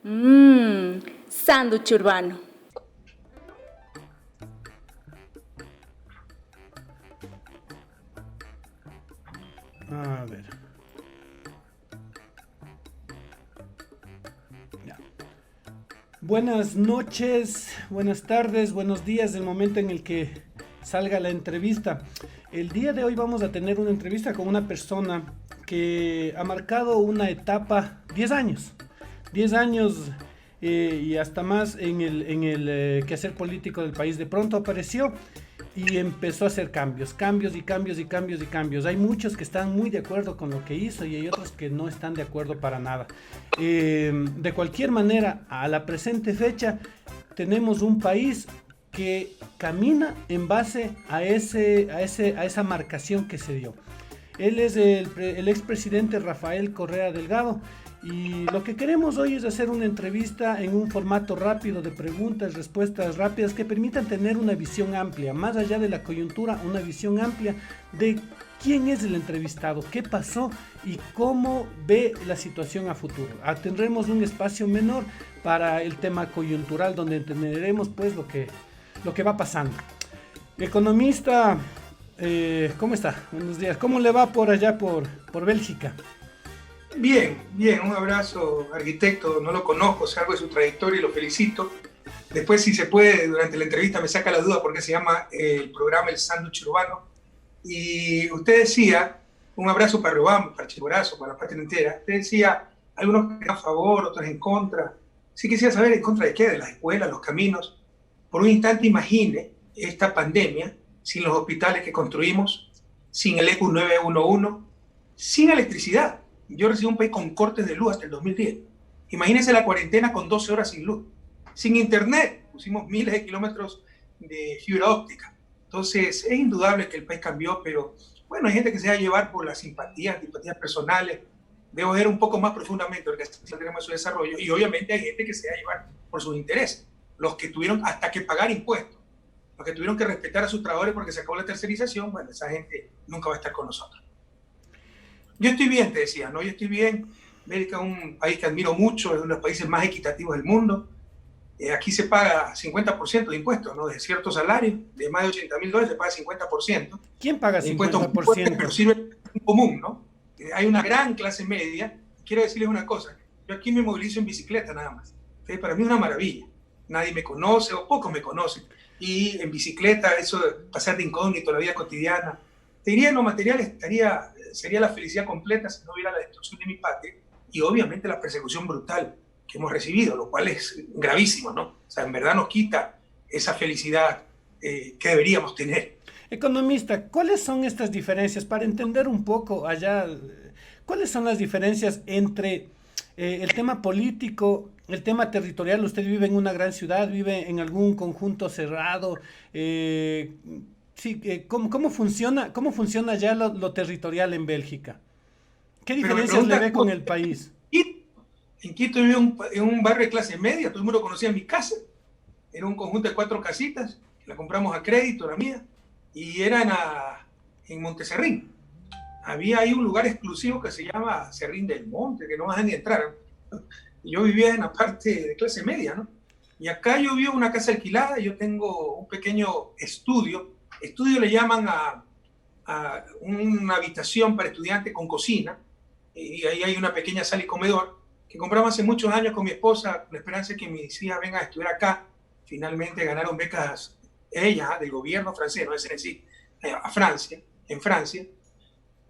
Sándwich urbano. A ver. Ya. Buenas noches, buenas tardes, buenos días, del momento en el que salga la entrevista. El día de hoy vamos a tener una entrevista con una persona que ha marcado una etapa, 10 años, 10 años y hasta más en el quehacer político del país. De pronto apareció y empezó a hacer cambios, cambios y cambios y cambios y cambios. Hay muchos que están muy de acuerdo con lo que hizo y hay otros que no están de acuerdo para nada. De cualquier manera, a la presente fecha, tenemos un país que camina en base a esa marcación que se dio. Él es el expresidente Rafael Correa Delgado. Y lo que queremos hoy es hacer una entrevista en un formato rápido de preguntas, respuestas rápidas que permitan tener una visión amplia, más allá de la coyuntura, una visión amplia de quién es el entrevistado, qué pasó y cómo ve la situación a futuro. Tendremos un espacio menor para el tema coyuntural donde entenderemos pues lo que va pasando. Economista, ¿cómo está? Buenos días. ¿Cómo le va por allá por Bélgica? Bien, bien, un abrazo, arquitecto, no lo conozco, sé algo de su trayectoria y lo felicito. Después, si se puede, durante la entrevista me saca la duda porque se llama el programa El Sándwich Urbano. Y usted decía, un abrazo para Riobamba, para Chimborazo, para la patria entera. Usted decía, algunos que están a favor, otros en contra. Sí quisiera saber en contra de qué, de las escuelas, los caminos. Por un instante imagine esta pandemia sin los hospitales que construimos, sin el ECU 911, sin electricidad. Yo recibo un país con cortes de luz hasta el 2010. Imagínense la cuarentena con 12 horas sin luz. Sin internet, pusimos miles de kilómetros de fibra óptica. Entonces, es indudable que el país cambió, pero bueno, hay gente que se va a llevar por las simpatías personales. Debo ver un poco más profundamente lo que tenemos su desarrollo. Y obviamente hay gente que se va a llevar por sus intereses. Los que tuvieron hasta que pagar impuestos, los que tuvieron que respetar a sus trabajadores porque se acabó la tercerización, bueno, esa gente nunca va a estar con nosotros. Yo estoy bien, te decía, ¿no? Yo estoy bien. América es un país que admiro mucho, es uno de los países más equitativos del mundo. Aquí se paga 50% de impuestos, ¿no? De cierto salario, de más de $80,000 se paga 50%. ¿Quién paga De impuestos 50%? pero sirve común, ¿no? Hay una gran clase media. Quiero decirles una cosa, yo aquí me movilizo en bicicleta nada más. Entonces, para mí es una maravilla. Nadie me conoce o pocos me conocen. Y en bicicleta, eso de pasar de incógnito, la vida cotidiana. Te diría, en lo material sería la felicidad completa si no hubiera la destrucción de mi patria y obviamente la persecución brutal que hemos recibido, lo cual es gravísimo, ¿no? O sea, en verdad nos quita esa felicidad que deberíamos tener. Economista, ¿cuáles son estas diferencias? Para entender un poco allá, ¿cuáles son las diferencias entre el tema político, el tema territorial? Usted vive en una gran ciudad, vive en algún conjunto cerrado. Sí, ¿cómo funciona ya lo territorial en Bélgica? ¿Qué Pero me diferencias le pregunta, ve con el país? en Quito vivía en un barrio de clase media, todo el mundo conocía mi casa, era un conjunto de 4 casitas, que la compramos a crédito, la mía, y era en Monteserrín. Había ahí un lugar exclusivo que se llama Serrín del Monte, que no vas a ni entrar. Yo vivía en la parte de clase media, ¿no? Y acá yo vivo en una casa alquilada, yo tengo un pequeño estudio le llaman a una habitación para estudiantes con cocina, y ahí hay una pequeña sala y comedor, que compramos hace muchos años con mi esposa, con la esperanza de que mis hijas vengan a estudiar acá. Finalmente ganaron becas ellas del gobierno francés, no es decir, a Francia, en Francia.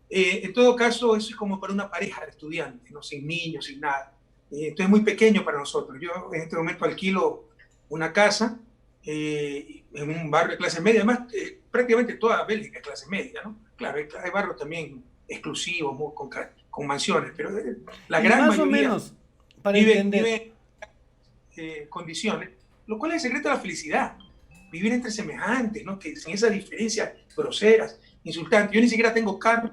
En todo caso, eso es como para una pareja de estudiantes, ¿no? Sin niños, sin nada. Entonces es muy pequeño para nosotros. Yo en este momento alquilo una casa en un barrio de clase media, además prácticamente toda Bélgica es clase media, ¿no? Claro, hay barrios también exclusivos, con mansiones, pero la Y gran más o mayoría menos, para entender, vive condiciones, lo cual es el secreto de la felicidad. Vivir entre semejantes, ¿no? Que sin esas diferencias groseras, insultantes. Yo ni siquiera tengo carro,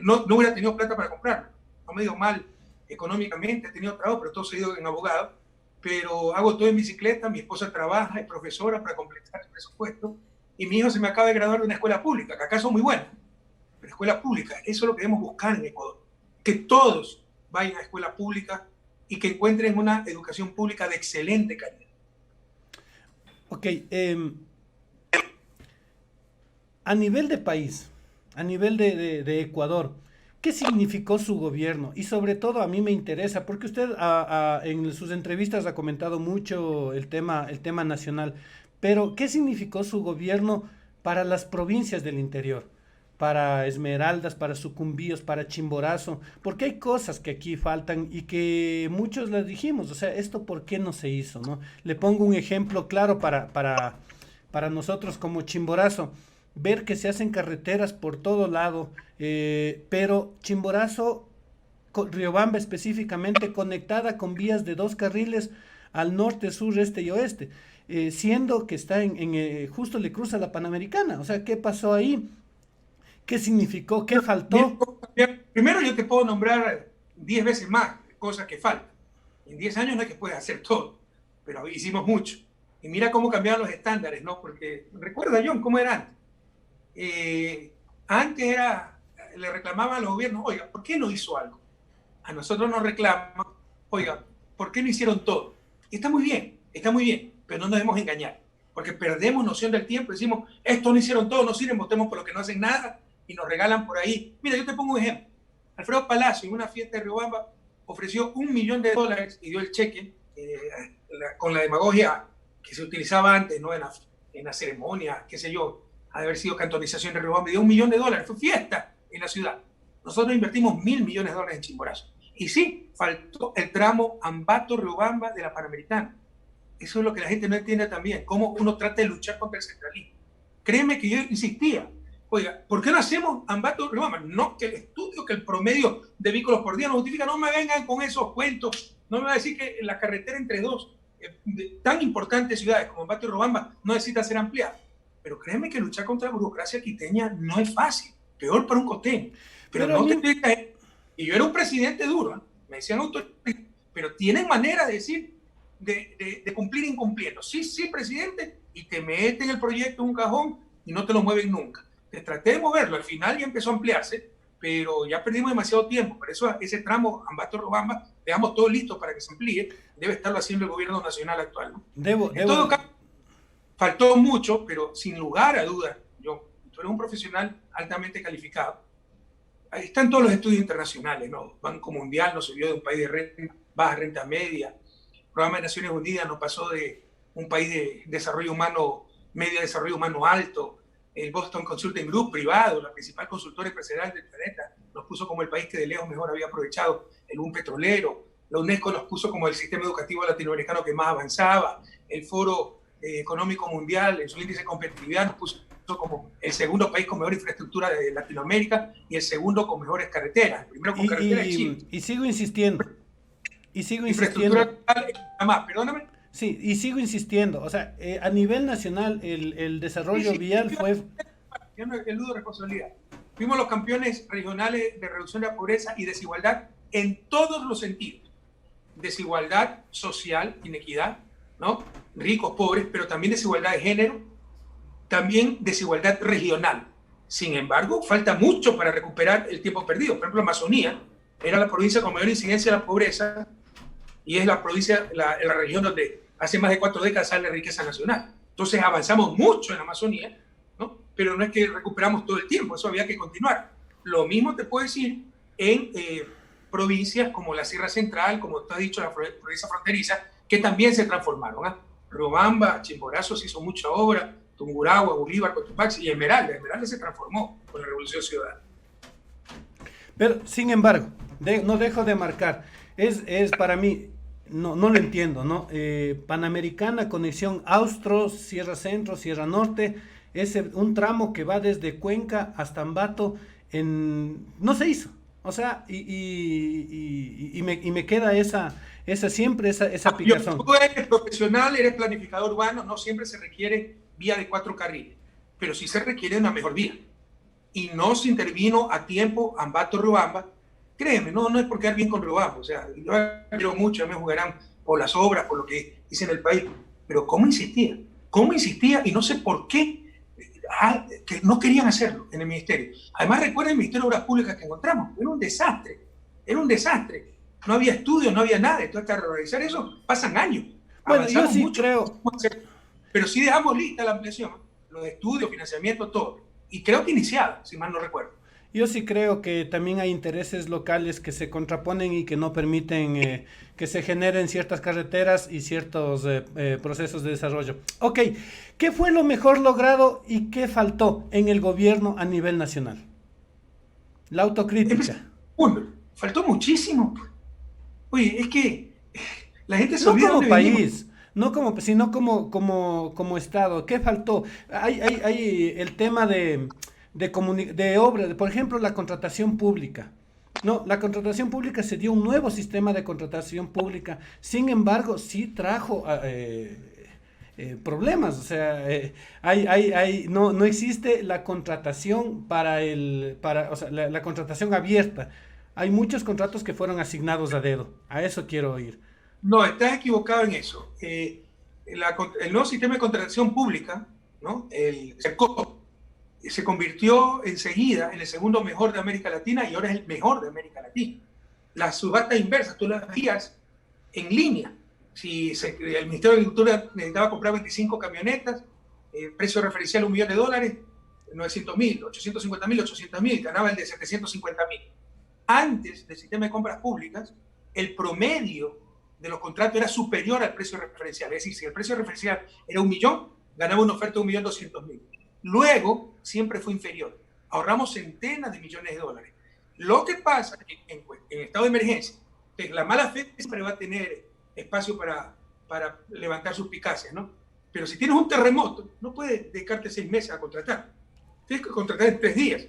no hubiera tenido plata para comprarlo. No me dio mal económicamente, he tenido trabajo, pero todo se ha ido en abogado. Pero hago todo en bicicleta, mi esposa trabaja, es profesora para completar el presupuesto, y mi hijo se me acaba de graduar de una escuela pública, que acá son muy buenas, pero escuela pública, eso es lo que debemos buscar en Ecuador, que todos vayan a escuela pública, y que encuentren una educación pública de excelente calidad. Ok, a nivel de país, a nivel de Ecuador, ¿qué significó su gobierno? Y sobre todo a mí me interesa, porque usted en sus entrevistas ha comentado mucho el tema nacional, pero ¿qué significó su gobierno para las provincias del interior? Para Esmeraldas, para Sucumbíos, para Chimborazo, porque hay cosas que aquí faltan y que muchos les dijimos, o sea, esto por qué no se hizo, ¿no? Le pongo un ejemplo claro para nosotros como Chimborazo, ver que se hacen carreteras por todo lado, pero Chimborazo, Riobamba específicamente, conectada con vías de 2 carriles al norte, sur, este y oeste, siendo que está justo le cruza la Panamericana. O sea, ¿qué pasó ahí? ¿Qué significó? ¿Qué faltó? Primero yo te puedo nombrar 10 veces más cosas que faltan. En 10 años no es que puedas hacer todo, pero hicimos mucho. Y mira cómo cambiaron los estándares, ¿no? Porque recuerda, John, cómo era antes. Antes le reclamaban a los gobiernos, oiga, ¿por qué no hizo algo? A nosotros nos reclaman, oiga, ¿por qué no hicieron todo? Y está muy bien, pero no nos debemos engañar, porque perdemos noción del tiempo, decimos, esto no hicieron todo, no sirven, votemos por lo que no hacen nada y nos regalan por ahí. Mira, yo te pongo un ejemplo. Alfredo Palacio, en una fiesta de Riobamba, ofreció $1.000.000 y dio el cheque con la demagogia que se utilizaba antes, ¿no? En la ceremonia, qué sé yo, ha de haber sido cantonización de Riobamba, y dio $1.000.000, fue fiesta en la ciudad. Nosotros invertimos $1.000.000.000 en Chimborazo. Y sí, faltó el tramo Ambato-Riobamba de la Panamericana. Eso es lo que la gente no entiende también, cómo uno trata de luchar contra el centralismo. Créeme que yo insistía, oiga, ¿por qué no hacemos Ambato-Riobamba? No, que el estudio, que el promedio de vehículos por día nos justifica, no me vengan con esos cuentos, no me va a decir que la carretera entre dos tan importantes ciudades como Ambato y Riobamba no necesita ser ampliada. Pero créeme que luchar contra la burocracia quiteña no es fácil, peor para un costeño. Pero no te... Y yo era un presidente duro, ¿eh? Me decían autoridades, pero tienen manera de decir, de cumplir incumpliendo. Sí, sí, presidente, y te meten el proyecto en un cajón y no te lo mueven nunca. Te traté de moverlo, al final ya empezó a ampliarse, pero ya perdimos demasiado tiempo. Por eso ese tramo Ambato-Riobamba, dejamos todo listo para que se amplíe, debe estarlo haciendo el gobierno nacional actual, ¿no? En todo caso, faltó mucho, pero sin lugar a dudas, tú eres un profesional altamente calificado. Ahí están todos los estudios internacionales, ¿no? Banco Mundial nos subió de un país de renta, baja renta media. El Programa de Naciones Unidas nos pasó de un país de desarrollo humano, medio desarrollo humano alto. El Boston Consulting Group privado, la principal consultora empresarial del planeta, nos puso como el país que de lejos mejor había aprovechado el boom petrolero. La UNESCO nos puso como el sistema educativo latinoamericano que más avanzaba. El Foro Económico Mundial, en su índice de competitividad, nos puso como el segundo país con mejor infraestructura de Latinoamérica y el segundo con mejores carreteras. El primero con carreteras de Chile. Y sigo insistiendo. Infraestructura más, perdóname. Sí, y sigo insistiendo. O sea, a nivel nacional, el desarrollo vial fue... Yo no eludo responsabilidad. Fuimos los campeones regionales de reducción de la pobreza y desigualdad en todos los sentidos. Desigualdad social, inequidad, ¿no? Ricos, pobres, pero también desigualdad de género, también desigualdad regional. Sin embargo, falta mucho para recuperar el tiempo perdido. Por ejemplo, Amazonía era la provincia con mayor incidencia de la pobreza y es la provincia, la región donde hace más de 4 décadas sale riqueza nacional. Entonces avanzamos mucho en Amazonía, ¿no? Pero no es que recuperamos todo el tiempo, eso había que continuar. Lo mismo te puedo decir en provincias como la Sierra Central, como tú has dicho, la provincia fronteriza, que también se transformaron, ¿eh? Riobamba, Chimborazo se hizo mucha obra, Tungurahua, Bolívar, Cotopaxi y Esmeralda. Esmeralda se transformó con la Revolución Ciudadana. Pero, sin embargo, no dejo de marcar, es para mí, no lo entiendo, ¿no? Panamericana, conexión Austro, Sierra Centro, Sierra Norte, es un tramo que va desde Cuenca hasta Ambato, no se hizo. O sea, y me queda esa picazón. Tú eres profesional, eres planificador urbano, no siempre se requiere vía de 4 carriles, pero sí se requiere una mejor vía. Y no se intervino a tiempo Ambato-Riobamba. Créeme, no es por quedar bien con Riobamba. O sea, yo quiero mucho, me jugarán por las obras, por lo que hice en el país. Pero ¿cómo insistía? Y no sé por qué que no querían hacerlo en el ministerio. Además, recuerden el Ministerio de Obras Públicas que encontramos. Era un desastre. no había estudios, no había nada. Entonces, para realizar eso pasan años. Bueno, yo Avanzamos sí mucho, creo, pero sí dejamos lista la ampliación, los estudios, financiamiento, todo. Y creo que iniciada, si mal no recuerdo. yo sí creo que también hay intereses locales que se contraponen y que no permiten que se generen ciertas carreteras y ciertos procesos de desarrollo. Ok, ¿qué fue lo mejor logrado y qué faltó en el gobierno a nivel nacional? La autocrítica. Uno, faltó muchísimo. Oye, es que la gente se No olvida de como dónde venimos. país, no como, sino como Estado. ¿Qué faltó? Hay el tema de obra, por ejemplo, la contratación pública. No, la contratación pública se dio un nuevo sistema de contratación pública. Sin embargo, sí trajo problemas. O sea, no existe la contratación o sea, la contratación abierta. Hay muchos contratos que fueron asignados a dedo. A eso quiero ir. No, estás equivocado en eso. El nuevo sistema de contratación pública, ¿no? El SERCO, se convirtió enseguida en el segundo mejor de América Latina y ahora es el mejor de América Latina. Las subastas inversas, tú las veías en línea. Si el Ministerio de Agricultura necesitaba comprar 25 camionetas, precio referencial $1.000.000, 900.000, 850.000, 800.000, ganaba el de 750.000. Antes del sistema de compras públicas, el promedio de los contratos era superior al precio referencial. Es decir, si el precio referencial era 1.000.000, ganaba una oferta de 1.200.000. Luego, siempre fue inferior. Ahorramos centenas de millones de dólares. Lo que pasa es que en estado de emergencia, la mala fe siempre va a tener espacio para levantar suspicacias, ¿no? Pero si tienes un terremoto, no puedes dedicarte 6 meses a contratar. Tienes que contratar en 3 días.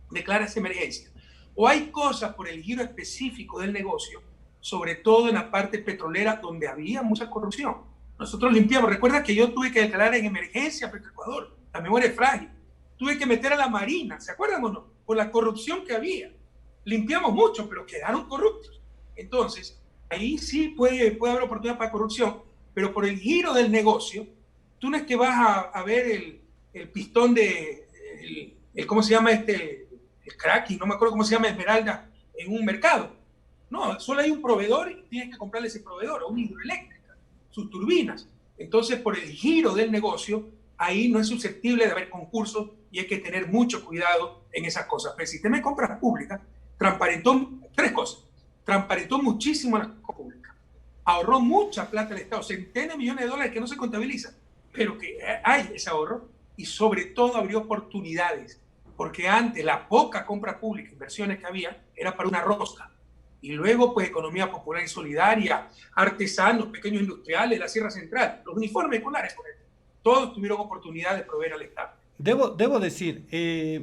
Declaras emergencia. O hay cosas por el giro específico del negocio, sobre todo en la parte petrolera donde había mucha corrupción. Nosotros limpiamos. Recuerda que yo tuve que declarar en emergencia Petroecuador. La memoria es frágil. Tuve que meter a la Marina, ¿se acuerdan o no? Por la corrupción que había. Limpiamos mucho, pero quedaron corruptos. Entonces, ahí sí puede haber oportunidad para corrupción, pero por el giro del negocio, tú no es que vas a ver el pistón ¿cómo se llama el cracking? No me acuerdo cómo se llama, Esmeralda, en un mercado. No, solo hay un proveedor y tienes que comprarle ese proveedor, o una hidroeléctrica, sus turbinas. Entonces, por el giro del negocio, ahí no es susceptible de haber concursos y hay que tener mucho cuidado en esas cosas. Pero el sistema de compras públicas transparentó 3 cosas. Transparentó muchísimo las compras públicas. Ahorró mucha plata al Estado, centenas de millones de dólares que no se contabilizan, pero que hay ese ahorro y sobre todo abrió oportunidades, porque antes la poca compra pública, inversiones que había, era para una rosca. Y luego, pues, economía popular y solidaria, artesanos, pequeños industriales, la Sierra Central, los uniformes escolares, por ejemplo, todos tuvieron oportunidad de proveer al Estado. Debo decir,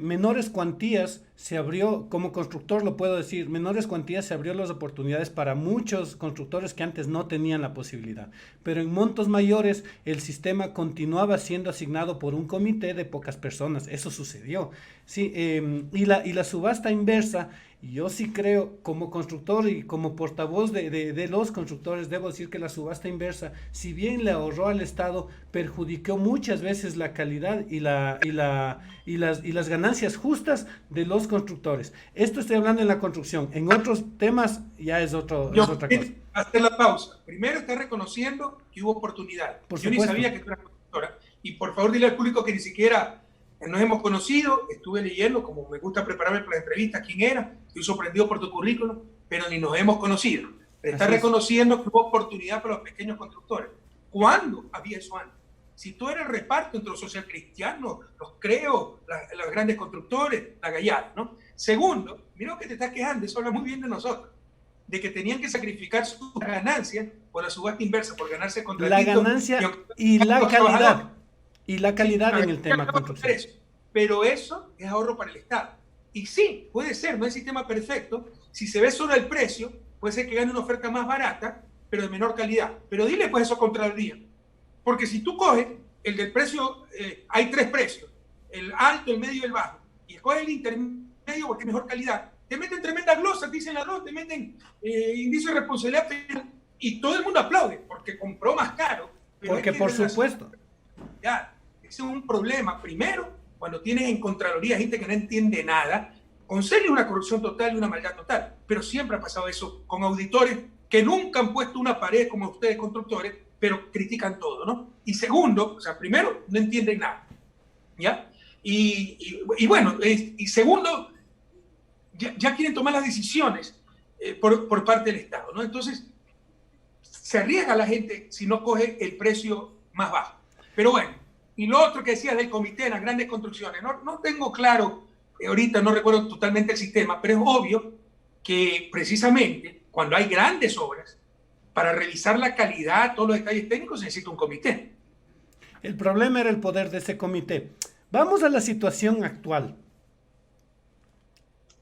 menores cuantías se abrió, como constructor lo puedo decir, menores cuantías se abrió las oportunidades para muchos constructores que antes no tenían la posibilidad. Pero en montos mayores el sistema continuaba siendo asignado por un comité de pocas personas. Eso sucedió. Sí, y la subasta inversa, yo sí creo, como constructor y como portavoz de los constructores, debo decir que la subasta inversa, si bien le ahorró al Estado, perjudicó muchas veces la calidad y las ganancias justas de los constructores. Esto estoy hablando en la construcción. En otros temas ya es otra cosa. Hacer la pausa. Primero, está reconociendo que hubo oportunidad. Yo ni sabía que tú eras constructora. Y por favor, dile al público que ni siquiera nos hemos conocido. Estuve leyendo, como me gusta prepararme para la entrevista, quién era. Estoy sorprendido por tu currículum, pero ni nos hemos conocido. Está reconociendo que hubo oportunidad para los pequeños constructores. ¿Cuándo había eso antes? Si tú eres el reparto entre los socialcristianos, los Creo, los grandes constructores, la Gallada, ¿no? Segundo, mira lo que te estás quejando, eso habla muy bien de nosotros, de que tenían que sacrificar sus ganancias por la subasta inversa, por ganarse contratitos. La ganancia y la calidad. Y la calidad en el tema construcción. Pero eso es ahorro para el Estado. Y sí, puede ser, no es sistema perfecto. Si se ve solo el precio, puede ser que gane una oferta más barata, pero de menor calidad. Pero dile pues eso a Contraloría. Porque si tú coges el del precio, hay 3 precios, el alto, el medio y el bajo, y escoges el intermedio porque es mejor calidad, te meten tremenda glosa, dicen la dos, te meten indicio de responsabilidad y todo el mundo aplaude porque compró más caro. Porque por supuesto. Ya, ese es un problema. Primero, cuando tienes en Contraloría gente que no entiende nada, con serio una corrupción total y una maldad total. Pero siempre ha pasado eso con auditores que nunca han puesto una pared como ustedes constructores, pero critican todo, ¿no? Y segundo, o sea, primero, no entienden nada, ¿ya? Y bueno, y segundo, ya quieren tomar las decisiones por parte del Estado, ¿no? Entonces, se arriesga la gente si no coge el precio más bajo. Pero bueno, y lo otro que decías del comité de las grandes construcciones, no tengo claro, ahorita no recuerdo totalmente el sistema, pero es obvio que precisamente cuando hay grandes obras, para revisar la calidad, todos los detalles técnicos, se necesita un comité. El problema era el poder de ese comité. Vamos a la situación actual.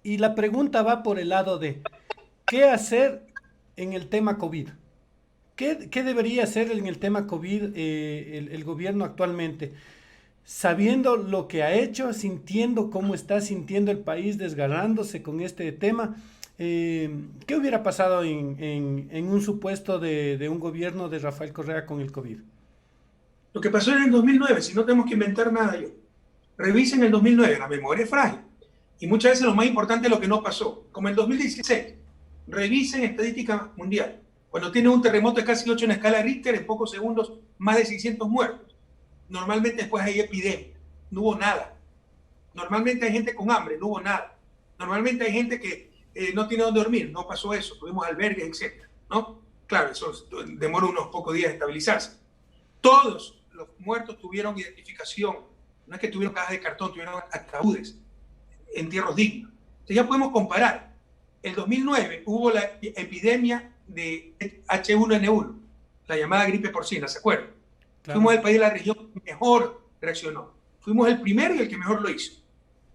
Y la pregunta va por el lado de ¿qué hacer en el tema COVID? ¿Qué debería hacer en el tema COVID el gobierno actualmente? Sabiendo lo que ha hecho, sintiendo cómo está sintiendo el país, desgarrándose con este tema, ¿qué hubiera pasado en un supuesto de un gobierno de Rafael Correa con el COVID? Lo que pasó en el 2009, si no tenemos que inventar nada yo. Revisen el 2009, la memoria es frágil. Y muchas veces lo más importante es lo que no pasó. Como el 2016, revisen estadística mundial. Cuando tiene un terremoto de casi 8 en escala Richter, en pocos segundos, más de 600 muertos. Normalmente después hay epidemia, no hubo nada. Normalmente hay gente con hambre, no hubo nada. Normalmente hay gente que no tiene dónde dormir, no pasó eso, tuvimos albergues, etc., ¿no? Claro, eso demora unos pocos días de estabilizarse. Todos los muertos tuvieron identificación, no es que tuvieron cajas de cartón, tuvieron ataúdes, entierros dignos. Entonces ya podemos comparar. En 2009 hubo la epidemia de H1N1, la llamada gripe porcina, ¿se acuerdan? Claro. Fuimos el país de la región que mejor reaccionó. Fuimos el primero y el que mejor lo hizo.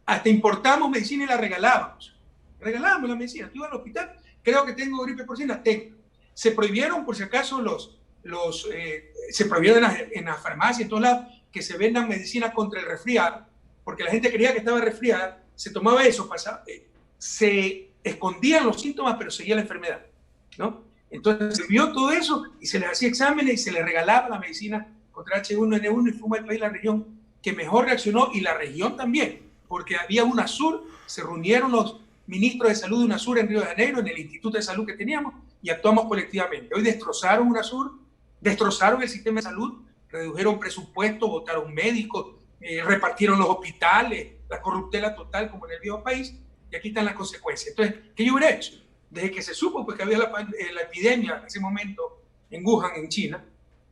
Hasta importamos medicina y la regalábamos. Regalábamos la medicina. Tú ibas al hospital, creo que tengo gripe porcina, tengo. Se prohibieron, por si acaso, se prohibieron en las farmacias, en todos lados, que se vendan medicinas contra el resfriado, porque la gente creía que estaba resfriada, se tomaba eso, se escondían los síntomas, pero seguía la enfermedad, ¿no? Entonces se vio todo eso y se les hacía exámenes y se les regalaba la medicina contra H1N1 y fuimos el país, la región que mejor reaccionó, y la región también, porque había UNASUR, se reunieron los ministros de salud de UNASUR en Río de Janeiro, en el Instituto de Salud que teníamos, y actuamos colectivamente. Hoy destrozaron UNASUR, destrozaron el sistema de salud, redujeron presupuesto, votaron médicos, repartieron los hospitales, la corruptela total como en el viejo país, y aquí están las consecuencias. Entonces, ¿qué yo hubiera hecho? Desde que se supo pues, que había la epidemia en ese momento en Wuhan, en China,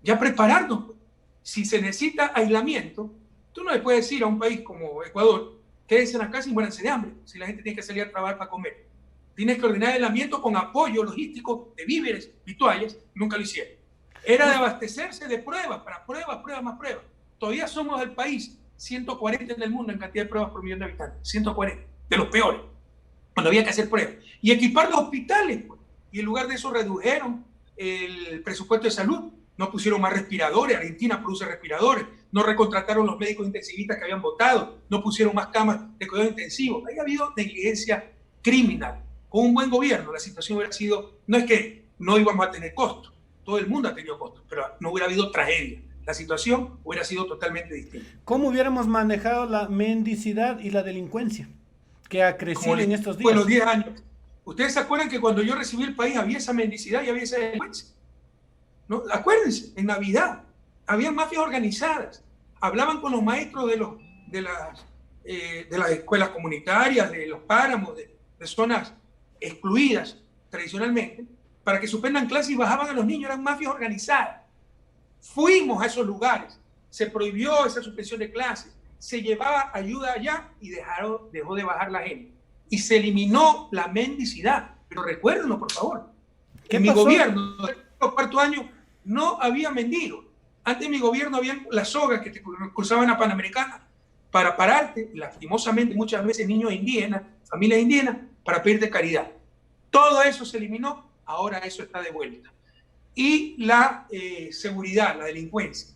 ya prepararnos. Pues. Si se necesita aislamiento, tú no le puedes decir a un país como Ecuador, quédense en la casa y muéranse de hambre, si la gente tiene que salir a trabajar para comer. Tienes que ordenar aislamiento con apoyo logístico de víveres y toallas, nunca lo hicieron. Era de abastecerse de pruebas, para pruebas, pruebas más pruebas. Todavía somos el país 140 en el mundo en cantidad de pruebas por millón de habitantes, 140, de los peores, cuando había que hacer pruebas. Y equipar los hospitales, pues. Y en lugar de eso redujeron el presupuesto de salud, no pusieron más respiradores, Argentina produce respiradores, no recontrataron los médicos intensivistas que habían votado, no pusieron más camas de cuidado intensivo. Ahí ha habido negligencia criminal. Con un buen gobierno la situación hubiera sido, no es que no íbamos a tener costos, todo el mundo ha tenido costos, pero no hubiera habido tragedia. La situación hubiera sido totalmente distinta. ¿Cómo hubiéramos manejado la mendicidad y la delincuencia que ha crecido en estos días? Bueno, 10 años. ¿Ustedes se acuerdan que cuando yo recibí el país había esa mendicidad y había esa delincuencia? ¿No? Acuérdense, en Navidad había mafias organizadas. Hablaban con los maestros de las escuelas comunitarias, de los páramos, de zonas excluidas tradicionalmente, para que suspendan clases y bajaban a los niños. Eran mafias organizadas. Fuimos a esos lugares, se prohibió esa suspensión de clases, se llevaba ayuda allá y dejó de bajar la gente. Y se eliminó la mendicidad. Pero recuérdenlo, por favor. En mi gobierno, en el cuarto año, no había mendigos. Antes de mi gobierno había las sogas que te cruzaban a Panamericana para pararte, lastimosamente muchas veces niños indígenas, familias indígenas, para pedirte caridad. Todo eso se eliminó, ahora eso está de vuelta. Y la seguridad, la delincuencia.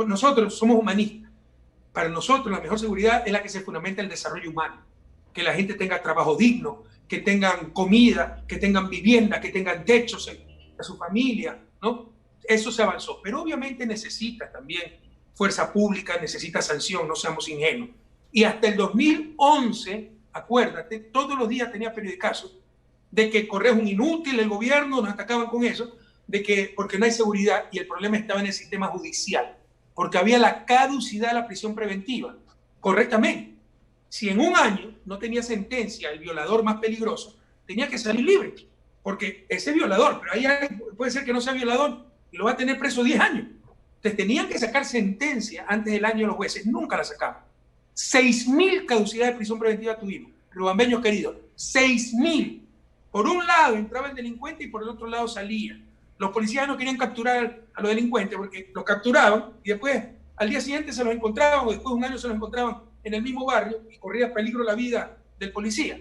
Nosotros somos humanistas. Para nosotros la mejor seguridad es la que se fundamenta en el desarrollo humano. Que la gente tenga trabajo digno, que tengan comida, que tengan vivienda, que tengan techos a su familia, ¿no? Eso se avanzó. Pero obviamente necesita también fuerza pública, necesita sanción, no seamos ingenuos. Y hasta el 2011 acuérdate, todos los días tenía periodicazos de que Correa es un inútil, el gobierno, nos atacaban con eso, de que porque no hay seguridad, y el problema estaba en el sistema judicial, porque había la caducidad de la prisión preventiva, correctamente. Si en un año no tenía sentencia el violador más peligroso, tenía que salir libre, porque ese violador, pero ahí puede ser que no sea violador, y lo va a tener preso 10 años. Entonces tenían que sacar sentencia antes del año de los jueces, nunca la sacaban. 6.000 caducidades de prisión preventiva tuvimos, rubambeños queridos, 6.000. Por un lado entraba el delincuente y por el otro lado salía. Los policías no querían capturar a los delincuentes porque los capturaban y después al día siguiente se los encontraban o después de un año se los encontraban en el mismo barrio y corría peligro la vida del policía.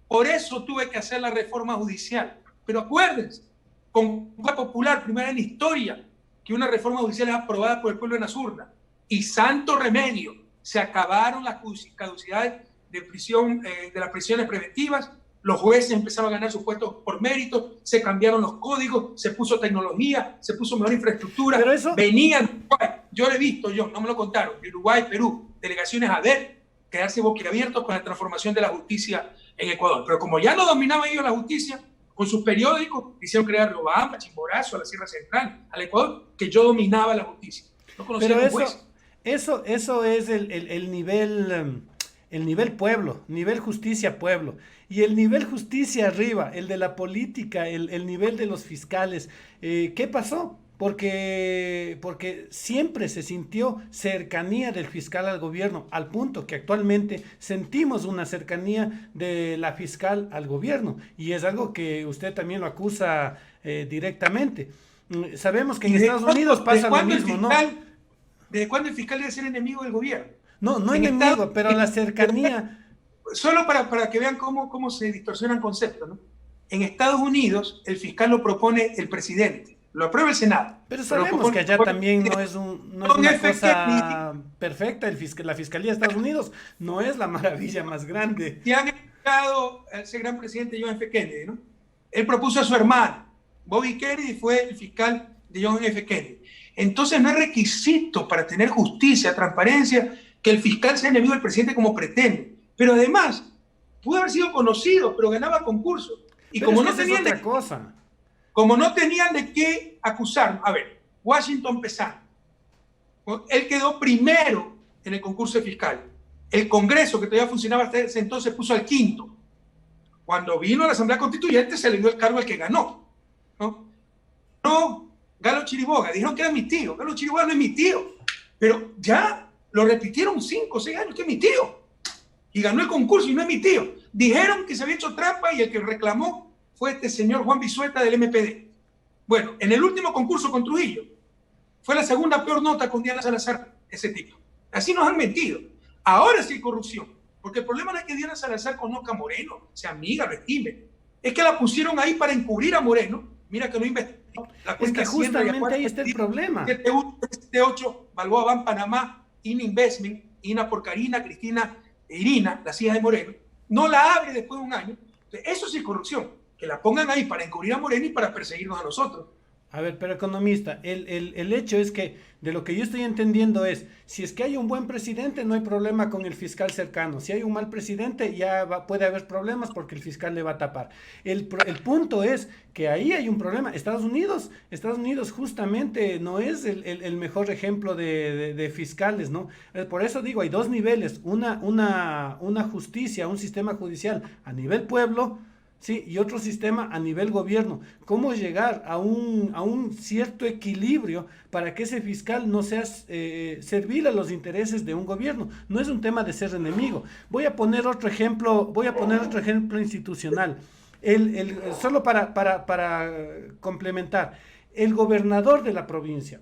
Por eso tuve que hacer la reforma judicial. Pero acuérdense, con Consulta Popular, primera en historia, que una reforma judicial es aprobada por el pueblo en las urnas. Y santo remedio, se acabaron las caducidades de prisión, de las prisiones preventivas. Los jueces empezaron a ganar sus puestos por mérito, se cambiaron los códigos, se puso tecnología, se puso mejor infraestructura. Pero eso... Venían, yo lo he visto, no me lo contaron, de Uruguay, Perú, delegaciones a ver, quedarse boquiabiertos con la transformación de la justicia en Ecuador. Pero como ya no dominaban ellos la justicia, con sus periódicos, hicieron crear Riobamba, Chimborazo, a la Sierra Central, al Ecuador, que yo dominaba la justicia. No conocía a los jueces. Eso es el nivel pueblo, nivel justicia pueblo. Y el nivel justicia arriba, el de la política, el nivel de los fiscales. ¿Qué pasó? Porque siempre se sintió cercanía del fiscal al gobierno, al punto que actualmente sentimos una cercanía de la fiscal al gobierno. Y es algo que usted también lo acusa directamente. Sabemos que en Estados Unidos pasa lo mismo, ¿no? ¿Desde cuándo el fiscal debe ser enemigo del gobierno? No enemigo, pero la cercanía... Solo para que vean cómo se distorsionan conceptos, ¿no? En Estados Unidos, el fiscal lo propone el presidente, lo aprueba el Senado. Pero sabemos que allá también no es una cosa perfecta. La Fiscalía de Estados Unidos no es la maravilla más grande. Y han enfrentado a ese gran presidente John F. Kennedy, ¿no? Él propuso a su hermano. Bobby Kennedy fue el fiscal de John F. Kennedy. Entonces no es requisito para tener justicia, transparencia, que el fiscal sea enemigo del presidente como pretende. Pero además, pudo haber sido conocido, pero ganaba concursos. Y como no tenían otra cosa. Como no tenían de qué acusar, a ver, Washington Pesán, él quedó primero en el concurso de fiscal. El Congreso, que todavía funcionaba hasta ese entonces, puso al quinto. Cuando vino a la Asamblea Constituyente, se le dio el cargo al que ganó. No, Galo Chiriboga, dijeron que era mi tío. Galo Chiriboga no es mi tío, pero ya lo repitieron 5 o 6 años que es mi tío. Y ganó el concurso y no es mi tío. Dijeron que se había hecho trampa y el que reclamó fue este señor Juan Bisueta del MPD. Bueno, en el último concurso con Trujillo, fue la segunda peor nota con Diana Salazar, ese tipo. Así nos han mentido. Ahora sí hay corrupción, porque el problema no es que Diana Salazar conozca a Moreno, sea amiga, lo estime. Es que la pusieron ahí para encubrir a Moreno. Mira que no investigó. Es que justamente ahí está el problema. 78, Balboa Ban Panamá, INA Investment, INA por Karina, Cristina Irina, las hijas de Moreno, no la abre después de un año. Eso sí es corrupción, que la pongan ahí para encubrir a Moreno y para perseguirnos a nosotros. A ver, pero economista, el hecho es que de lo que yo estoy entendiendo es, si es que hay un buen presidente, no hay problema con el fiscal cercano. Si hay un mal presidente, puede haber problemas porque el fiscal le va a tapar. El punto es que ahí hay un problema. Estados Unidos justamente no es el mejor ejemplo de fiscales, ¿no? Por eso digo, hay dos niveles, una justicia, un sistema judicial a nivel pueblo, sí, y otro sistema a nivel gobierno. ¿Cómo llegar a un cierto equilibrio para que ese fiscal no sea servil a los intereses de un gobierno? No es un tema de ser enemigo. Voy a poner otro ejemplo institucional. Solo para complementar. Un gobernador de la provincia,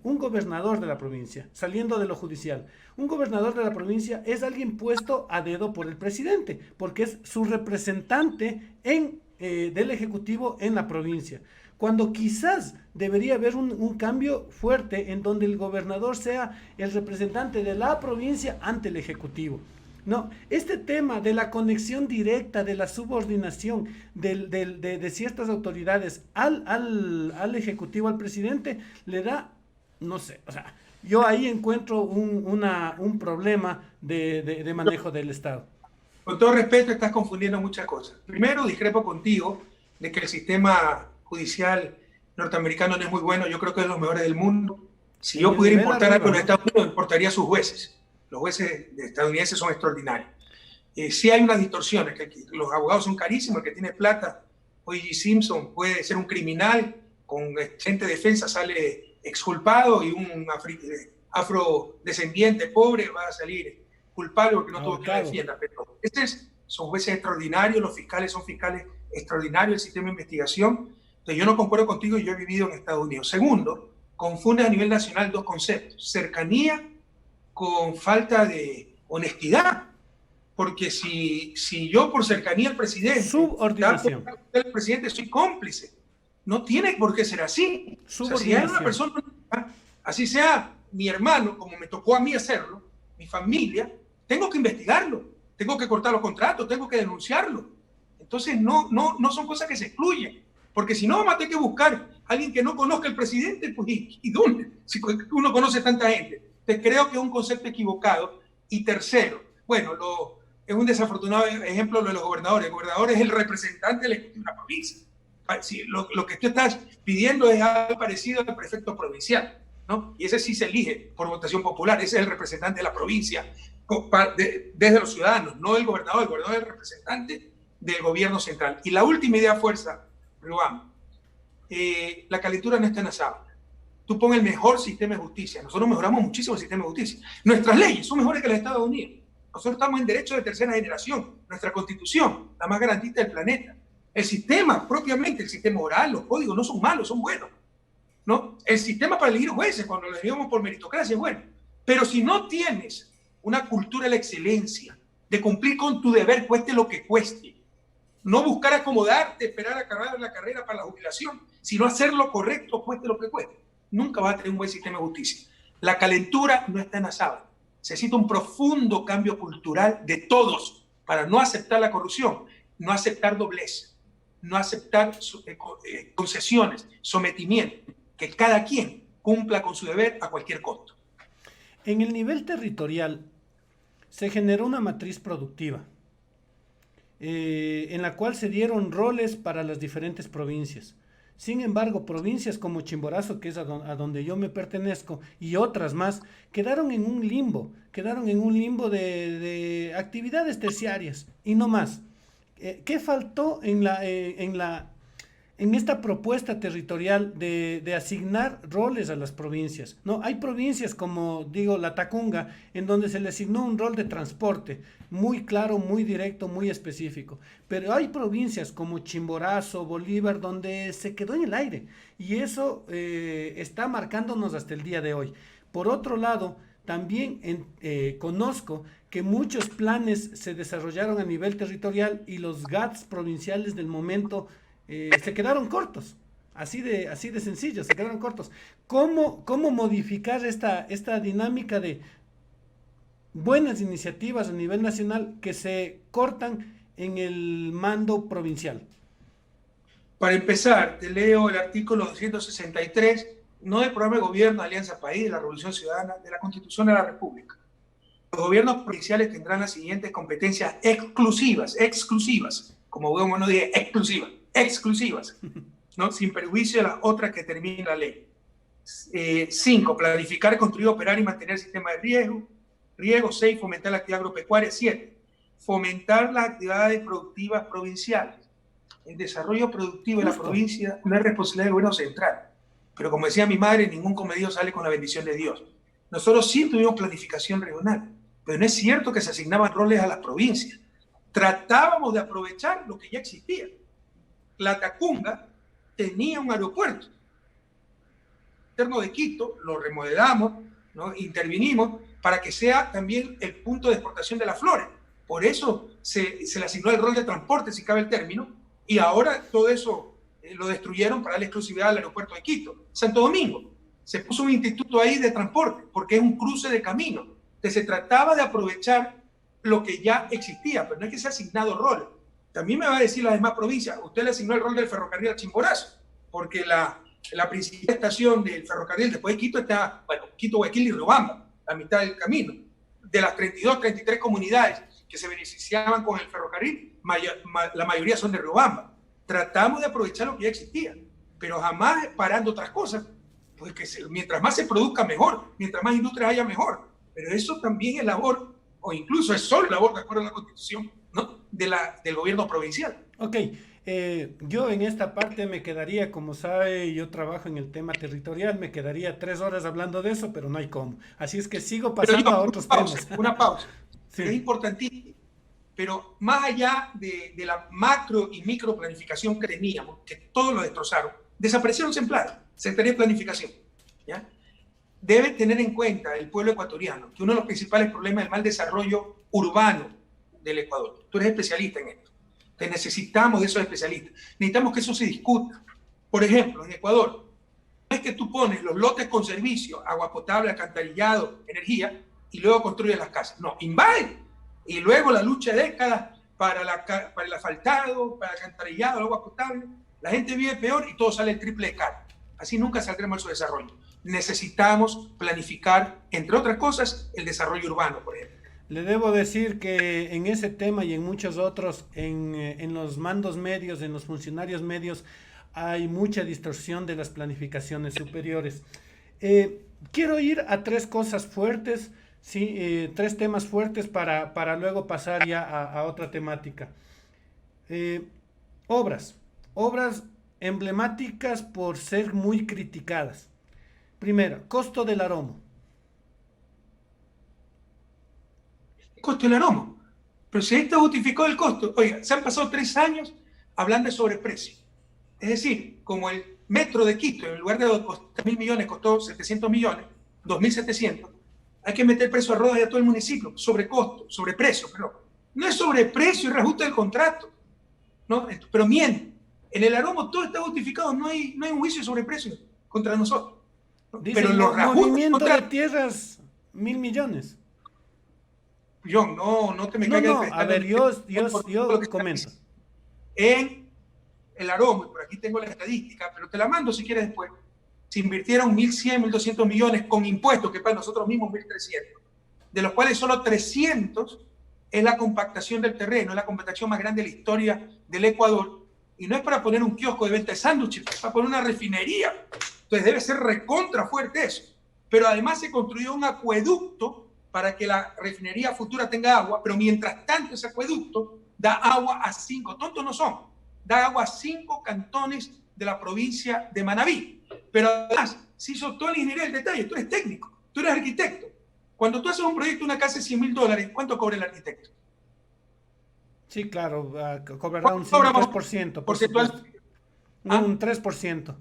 saliendo de lo judicial, un gobernador de la provincia es alguien puesto a dedo por el presidente, porque es su representante del Ejecutivo en la provincia. Cuando quizás debería haber un cambio fuerte en donde el gobernador sea el representante de la provincia ante el Ejecutivo. No, este tema de la conexión directa, de la subordinación de ciertas autoridades al Ejecutivo, al presidente, le da, no sé, o sea, yo ahí encuentro un problema de manejo del Estado. Con todo respeto, estás confundiendo muchas cosas. Primero, discrepo contigo de que el sistema judicial norteamericano no es muy bueno. Yo creo que es de los mejores del mundo. Si yo pudiera importar algo de los Estados Unidos, importaría sus jueces. Los jueces estadounidenses son extraordinarios. Sí hay unas distorsiones, que los abogados son carísimos, el que tiene plata, O.J. Simpson puede ser un criminal, con excelente defensa sale exculpado y un afrodescendiente pobre va a salir culpable porque no tuvo quien lo defienda. Pero son jueces extraordinarios, los fiscales son fiscales extraordinarios, el sistema de investigación. Entonces yo no concuerdo contigo y yo he vivido en Estados Unidos. Segundo, confundes a nivel nacional dos conceptos: cercanía con falta de honestidad. Porque si yo por cercanía al presidente, subordinación, el presidente soy cómplice, no tiene por qué ser así. O sea, si hay una persona, así sea mi hermano, como me tocó a mí hacerlo, mi familia, tengo que investigarlo, tengo que cortar los contratos, tengo que denunciarlo. Entonces no son cosas que se excluyen, porque si no vamos a tener que buscar a alguien que no conozca al presidente, pues ¿y dónde? Si uno conoce tanta gente. Entonces creo que es un concepto equivocado. Y tercero, bueno, es un desafortunado ejemplo lo de los gobernadores. El gobernador es el representante de una provincia. Si lo que tú estás pidiendo es algo parecido al prefecto provincial, ¿no? Y ese sí se elige por votación popular, ese es el representante de la provincia, desde los ciudadanos, no el gobernador. El gobernador es el representante del gobierno central. Y la última idea fuerza, Rubán, la calentura no está en la sábana. Tú pones el mejor sistema de justicia. Nosotros mejoramos muchísimo el sistema de justicia. Nuestras leyes son mejores que los Estados Unidos. Nosotros estamos en derecho de tercera generación. Nuestra constitución, la más garantista del planeta. El sistema, propiamente, el sistema oral, los códigos, no son malos, son buenos, ¿no? El sistema para elegir jueces, cuando lo elegimos por meritocracia, es bueno. Pero si no tienes una cultura de la excelencia, de cumplir con tu deber, cueste lo que cueste, no buscar acomodarte, esperar a acabar la carrera para la jubilación, sino hacer lo correcto, cueste lo que cueste, nunca vas a tener un buen sistema de justicia. La calentura no está en la sábana. Se necesita un profundo cambio cultural de todos para no aceptar la corrupción, no aceptar doblez, no aceptar concesiones, sometimiento, que cada quien cumpla con su deber a cualquier costo. En el nivel territorial se generó una matriz productiva en la cual se dieron roles para las diferentes provincias. Sin embargo, provincias como Chimborazo, que es a donde yo me pertenezco, y otras más, quedaron en un limbo de actividades terciarias y no más. ¿Qué faltó en esta propuesta territorial de asignar roles a las provincias? No, hay provincias como, digo, la Tacunga, en donde se le asignó un rol de transporte muy claro, muy directo, muy específico. Pero hay provincias como Chimborazo, Bolívar, donde se quedó en el aire. Y eso está marcándonos hasta el día de hoy. Por otro lado, también conozco que muchos planes se desarrollaron a nivel territorial y los GATS provinciales del momento se quedaron cortos, así de sencillo, se quedaron cortos. ¿Cómo modificar esta dinámica de buenas iniciativas a nivel nacional que se cortan en el mando provincial? Para empezar, te leo el artículo 263, no del programa de gobierno de Alianza País, de la Revolución Ciudadana, de la Constitución de la República. Los gobiernos provinciales tendrán las siguientes competencias exclusivas, como vemos, no dije exclusivas, ¿no? Sin perjuicio de las otras que termine la ley. 5. Planificar, construir, operar y mantener el sistema de riego. 6. Fomentar la actividad agropecuaria. 7. Fomentar las actividades productivas provinciales. El desarrollo productivo de la provincia no es responsabilidad del gobierno central, pero como decía mi madre, ningún comedido sale con la bendición de Dios. Nosotros sí tuvimos planificación regional, pero no es cierto que se asignaban roles a las provincias. Tratábamos de aprovechar lo que ya existía. La Tacunga tenía un aeropuerto interno de Quito, lo remodelamos, ¿no? Intervinimos para que sea también el punto de exportación de las flores. Por eso se le asignó el rol de transporte, si cabe el término, y ahora todo eso lo destruyeron para darle exclusividad al aeropuerto de Quito. Santo Domingo, se puso un instituto ahí de transporte, porque es un cruce de camino. Entonces se trataba de aprovechar lo que ya existía, pero no es que se ha asignado rol. También me va a decir las demás provincias, usted le asignó el rol del ferrocarril a Chimborazo, porque la principal estación del ferrocarril después de Quito está, bueno, Quito, Guayaquil y Riobamba, la mitad del camino. De las 32, 33 comunidades que se beneficiaban con el ferrocarril, la mayoría son de Riobamba. Tratamos de aprovechar lo que ya existía, pero jamás parando otras cosas, pues mientras más se produzca mejor, mientras más industria haya mejor, pero eso también es labor, o incluso es solo labor, de acuerdo a la Constitución, ¿no? Del gobierno provincial. Ok, yo en esta parte me quedaría, como sabe, yo trabajo en el tema territorial, me quedaría 3 horas hablando de eso, pero no hay cómo. Así es que sigo pasando a otros temas. Una pausa, Sí. pero es importantísimo. Pero más allá de la macro y micro planificación que teníamos, que todos lo destrozaron, desaparecieron Semplata, Secretaría de Planificación. ¿Ya? Debe tener en cuenta el pueblo ecuatoriano que uno de los principales problemas es el mal desarrollo urbano del Ecuador. Tú eres especialista en esto. Te necesitamos de esos especialistas. Necesitamos que eso se discuta. Por ejemplo, en Ecuador, no es que tú pones los lotes con servicio, agua potable, alcantarillado, energía, y luego construyes las casas. No, invaden. Y luego la lucha de décadas para el asfaltado, para el alcantarillado, el agua potable. La gente vive peor y todo sale el triple de caro. Así nunca saldremos a su desarrollo. Necesitamos planificar, entre otras cosas, el desarrollo urbano, por ejemplo. Le debo decir que en ese tema y en muchos otros, en los mandos medios, en los funcionarios medios, hay mucha distorsión de las planificaciones superiores. Quiero ir a tres cosas fuertes, sí, tres temas fuertes para luego pasar ya a otra temática. Obras emblemáticas por ser muy criticadas. Primero, costo del aromo. Costo del aromo. Pero si ahí está justificado el costo. Oiga, se han pasado 3 años hablando de sobreprecio. Es decir, como el metro de Quito, en lugar de 3.000 millones, costó 700 millones, 2.700, hay que meter precio a Rodas y a todo el municipio, sobrecosto, sobreprecio, pero no es sobreprecio y reajuste del contrato, ¿no? Pero miren, en el aromo todo está justificado, no hay un juicio de sobreprecio contra nosotros. ¿No? Dice Pero los movimiento de tierras, 1.000 millones. John, no te me No, caigas. a ver, yo comento. En el aromo, y por aquí tengo la estadística, pero te la mando si quieres después, se invirtieron 1.100, 1.200 millones con impuestos, que para nosotros mismos 1.300, de los cuales solo 300 es la compactación del terreno, es la compactación más grande de la historia del Ecuador, y no es para poner un kiosco de venta de sándwiches, es para poner una refinería. Entonces debe ser recontra fuerte eso. Pero además se construyó un acueducto para que la refinería futura tenga agua, pero mientras tanto ese acueducto da agua a 5, tontos no son, da agua a 5 cantones de la provincia de Manabí. Pero además se hizo toda la ingeniería del detalle, tú eres técnico, tú eres arquitecto. Cuando tú haces un proyecto, una casa de $100.000, ¿cuánto cobra el arquitecto? Sí, claro, cobrará un 3%. Porcentual. Un 3%.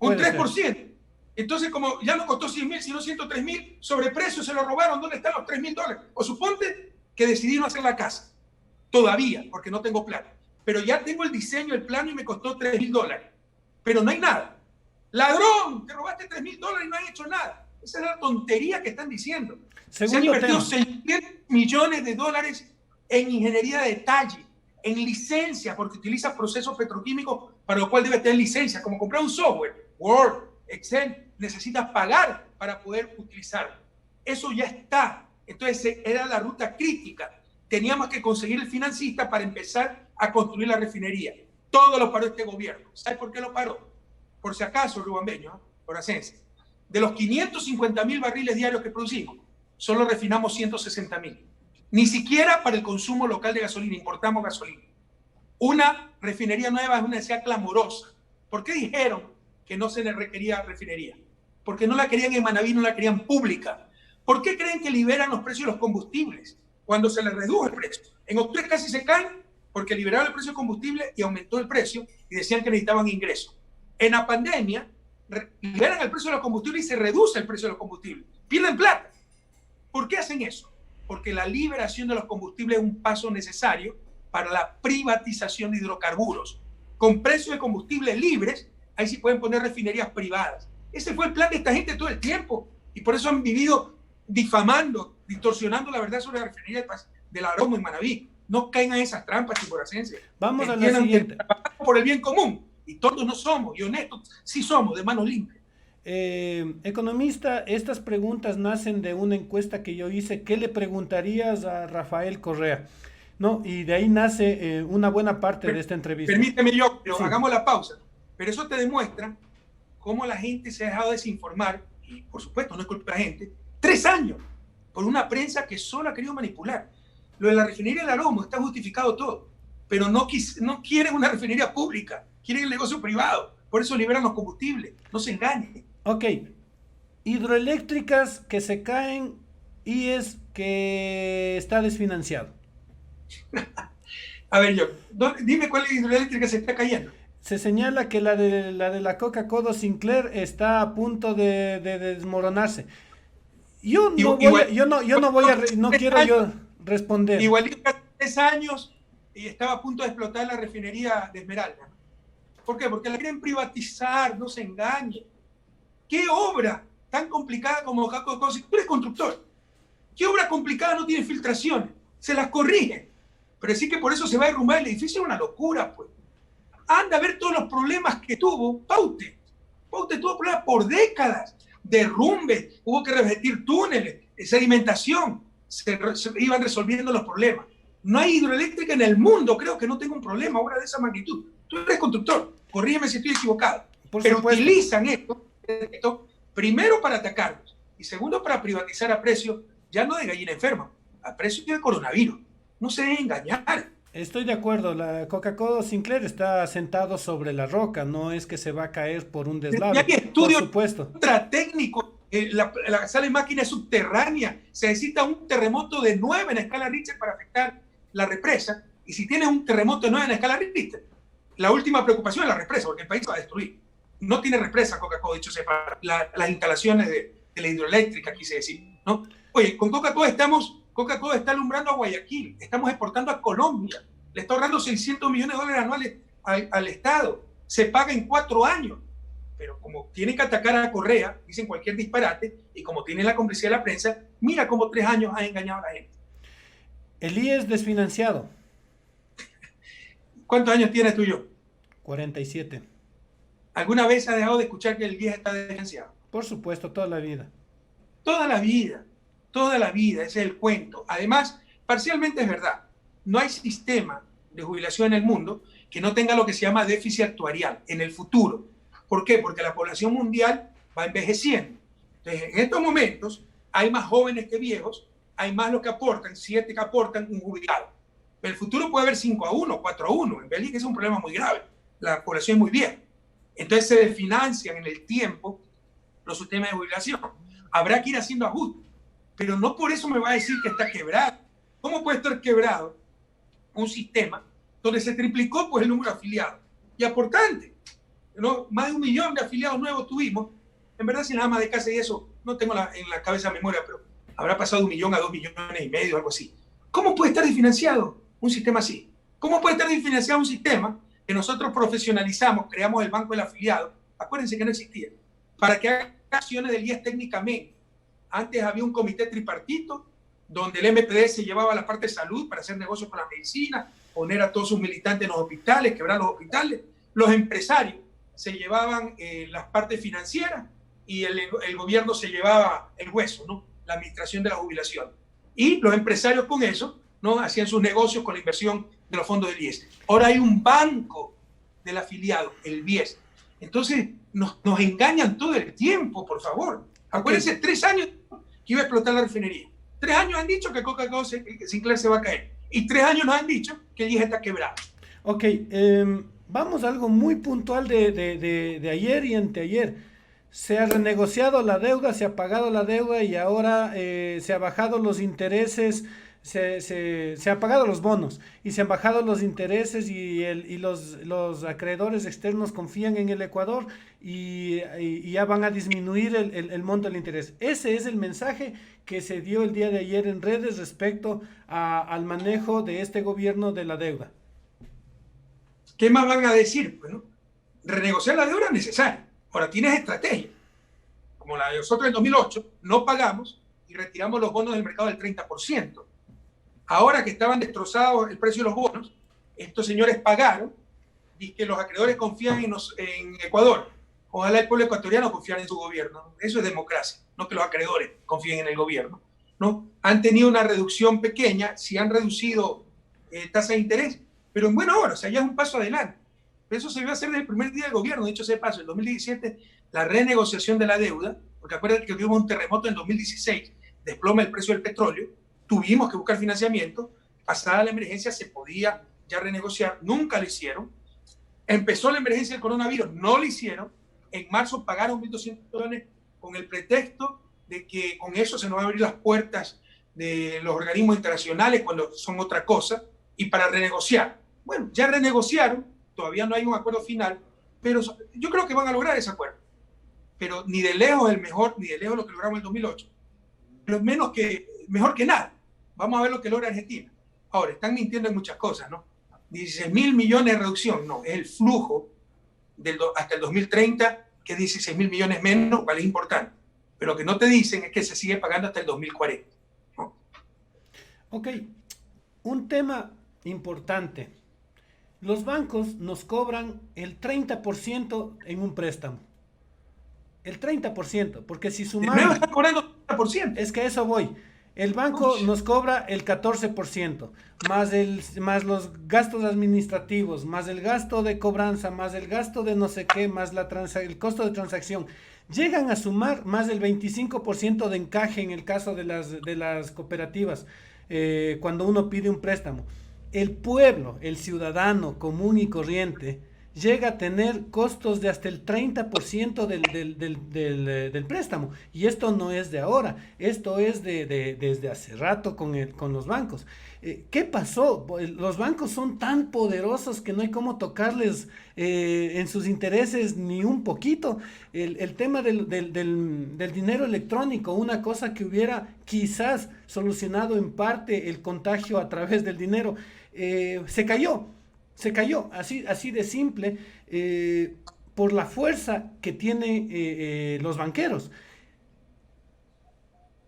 Un 3%. Entonces, como ya no costó 100.000, sino 103.000, sobreprecio se lo robaron, ¿dónde están los $3.000? O suponte que decidí no hacer la casa. Todavía, porque no tengo plata. Pero ya tengo el diseño, el plano y me costó $3.000. Pero no hay nada. ¡Ladrón! Te robaste $3.000 y no has hecho nada. Esa es la tontería que están diciendo. Se han invertido $600 millones en ingeniería de detalle, en licencia, porque utiliza procesos petroquímicos para lo cual debe tener licencia, como comprar un software, Word, Excel, necesitas pagar para poder utilizarlo. Eso ya está. Entonces era la ruta crítica. Teníamos que conseguir el financista para empezar a construir la refinería. Todo lo paró este gobierno. ¿Sabes por qué lo paró? Por si acaso, Rubambeño, por Asense, de los 550.000 barriles diarios que producimos, solo refinamos 160.000. Ni siquiera para el consumo local de gasolina, importamos gasolina. Una refinería nueva es una necesidad clamorosa. ¿Por qué dijeron que no se les requería refinería? Porque no la querían en Manabí, no la querían pública. ¿Por qué creen que liberan los precios de los combustibles cuando se les redujo el precio? En octubre casi se caen porque liberaron el precio del combustible y aumentó el precio y decían que necesitaban ingresos. En la pandemia liberan el precio de los combustibles y se reduce el precio de los combustibles. Pierden plata. ¿Por qué hacen eso? Porque la liberación de los combustibles es un paso necesario para la privatización de hidrocarburos. Con precios de combustibles libres, ahí sí pueden poner refinerías privadas. Ese fue el plan de esta gente todo el tiempo y por eso han vivido difamando, distorsionando la verdad sobre la refinería del Aromo en Manabí. No caigan en esas trampas, chiboracenses. Vamos a la siguiente. Por el bien común. Y todos no somos, y honestos sí somos, de manos limpias. Economista, estas preguntas nacen de una encuesta que yo hice. ¿Qué le preguntarías a Rafael Correa? ¿No? Y de ahí nace una buena parte de esta entrevista. Permíteme yo, pero Sí. hagamos la pausa. Pero eso te demuestra cómo la gente se ha dejado desinformar, y por supuesto no es culpa de la gente, 3 años por una prensa que solo ha querido manipular. Lo de la refinería del Aromo está justificado todo, pero no quieren una refinería pública, quieren el negocio privado, por eso liberan los combustibles, no se engañen. Ok, hidroeléctricas que se caen y es que está desfinanciado. A ver, yo, dime cuál hidroeléctrica se está cayendo. Se señala que la Coca-Cola Sinclair está a punto de desmoronarse. Yo no quiero yo responder. Igualito hace 3 años y estaba a punto de explotar la refinería de Esmeralda. ¿Por qué? Porque la quieren privatizar, no se engañen. ¿Qué obra tan complicada como Coca-Cola? Si tú eres constructor, ¿qué obra complicada no tiene filtraciones? Se las corrigen. Pero decir que por eso se va a derrumbar el edificio es una locura, pues. Anda a ver todos los problemas que tuvo Paute. Paute tuvo problemas por décadas. Derrumbes, hubo que revertir túneles, sedimentación. Se iban resolviendo los problemas. No hay hidroeléctrica en el mundo, creo que no tengo un problema ahora de esa magnitud. Tú eres constructor, corrígeme si estoy equivocado. Pero utilizan esto primero para atacarnos y segundo para privatizar a precio, ya no de gallina enferma, a precio de coronavirus. No se deben engañar. Estoy de acuerdo, la Coca-Cola Sinclair está sentado sobre la roca, no es que se va a caer por un deslave. Y hay estudios por supuesto. Técnicos, la sala de máquina es subterránea, se necesita un terremoto de 9 en la escala Richter para afectar la represa, y si tienes un terremoto de 9 en la escala Richter, la última preocupación es la represa, porque el país se va a destruir. No tiene represa Coca-Cola, dicho sea, para las instalaciones de la hidroeléctrica, quise decir, ¿no? Oye, con Coca-Cola está alumbrando a Guayaquil, estamos exportando a Colombia, le está ahorrando $600 millones anuales al Estado, se paga en 4 años, pero como tienen que atacar a Correa, dicen cualquier disparate, y como tienen la complicidad de la prensa, mira cómo 3 años han engañado a la gente. El IES desfinanciado. ¿Cuántos años tienes tú y yo? 47. ¿Alguna vez has dejado de escuchar que el IES está desfinanciado? Por supuesto, toda la vida. Toda la vida, ese es el cuento. Además, parcialmente es verdad. No hay sistema de jubilación en el mundo que no tenga lo que se llama déficit actuarial en el futuro. ¿Por qué? Porque la población mundial va envejeciendo. Entonces, en estos momentos hay más jóvenes que viejos, hay más los que aportan, 7 que aportan, un jubilado. En el futuro puede haber 5-1, 4-1. En Bélgica es un problema muy grave. La población es muy vieja. Entonces se desfinancian en el tiempo los sistemas de jubilación. Habrá que ir haciendo ajustes. Pero no por eso me va a decir que está quebrado. ¿Cómo puede estar quebrado un sistema donde se triplicó pues, el número de afiliados? Y aportantes, ¿no? Más de 1 millón de afiliados nuevos tuvimos. En verdad, sin nada más de casa y eso, no tengo en la cabeza memoria, pero habrá pasado 1 millón a 2,5 millones, algo así. ¿Cómo puede estar desfinanciado un sistema así? ¿Cómo puede estar desfinanciado un sistema que nosotros profesionalizamos, creamos el banco del afiliado? Acuérdense que no existía. Para que haga acciones del IES técnicamente. Antes había un comité tripartito donde el MPD se llevaba la parte de salud para hacer negocios con la medicina, poner a todos sus militantes en los hospitales, quebrar los hospitales. Los empresarios se llevaban las partes financieras y el gobierno se llevaba el hueso, ¿no? La administración de la jubilación. Y los empresarios con eso, ¿no? Hacían sus negocios con la inversión de los fondos del IES. Ahora hay un banco del afiliado, el BIES. Entonces nos engañan todo el tiempo, por favor. Acuérdense, 3 años que iba a explotar la refinería. 3 años han dicho que Coca-Cola Sinclair se va a caer. Y 3 años nos han dicho que el IES está quebrado. Ok, vamos a algo muy puntual de ayer y anteayer. Se ha renegociado la deuda, se ha pagado la deuda y ahora se ha bajado los intereses, se han pagado los bonos y se han bajado los intereses y los acreedores externos confían en el Ecuador y ya van a disminuir el monto del interés. Ese es el mensaje que se dio el día de ayer en redes respecto al manejo de este gobierno de la deuda. ¿Qué más van a decir? Bueno, renegociar la deuda es necesario. Ahora, tienes estrategia. Como la de nosotros en 2008, no pagamos y retiramos los bonos del mercado del 30%. Ahora que estaban destrozados el precio de los bonos, estos señores pagaron y que los acreedores confían en Ecuador. Ojalá el pueblo ecuatoriano confiara en su gobierno. Eso es democracia, no que los acreedores confíen en el gobierno, ¿no? Han tenido una reducción pequeña, sí han reducido tasa de interés, pero en buena hora, o sea, ya es un paso adelante. Eso se iba a hacer desde el primer día del gobierno. De hecho, ese paso, en 2017, la renegociación de la deuda, porque acuérdate que tuvimos un terremoto en 2016, desploma el precio del petróleo, tuvimos que buscar financiamiento, pasada la emergencia se podía ya renegociar, nunca lo hicieron. Empezó la emergencia del coronavirus, no lo hicieron. En marzo pagaron 1.200 millones con el pretexto de que con eso se nos van a abrir las puertas de los organismos internacionales cuando son otra cosa, y para renegociar. Bueno, ya renegociaron, todavía no hay un acuerdo final, pero yo creo que van a lograr ese acuerdo. Pero ni de lejos el mejor, ni de lejos lo que logramos en el 2008. Pero mejor que nada. Vamos a ver lo que logra Argentina. Ahora, están mintiendo en muchas cosas, ¿no? 16.000 millones de reducción, no, es el flujo hasta el 2030, que es 16.000 millones menos, cual es importante. Pero lo que no te dicen es que se sigue pagando hasta el 2040, ¿no? Ok, un tema importante. Los bancos nos cobran el 30% en un préstamo. El 30%, porque si De nuevo sumamos, están cobrando 30%. es que a eso voy. El banco nos cobra el 14%, más los gastos administrativos, más el gasto de cobranza, más el gasto de no sé qué, más el costo de transacción. Llegan a sumar más del 25% de encaje en el caso de las cooperativas, cuando uno pide un préstamo. El pueblo, el ciudadano común y corriente, llega a tener costos de hasta el 30% del préstamo. Y esto no es de ahora, esto es desde hace rato con los bancos. ¿Qué pasó? Los bancos son tan poderosos que no hay cómo tocarles en sus intereses ni un poquito. El tema del dinero electrónico, una cosa que hubiera quizás solucionado en parte el contagio a través del dinero, se cayó, así de simple, por la fuerza que tienen los banqueros.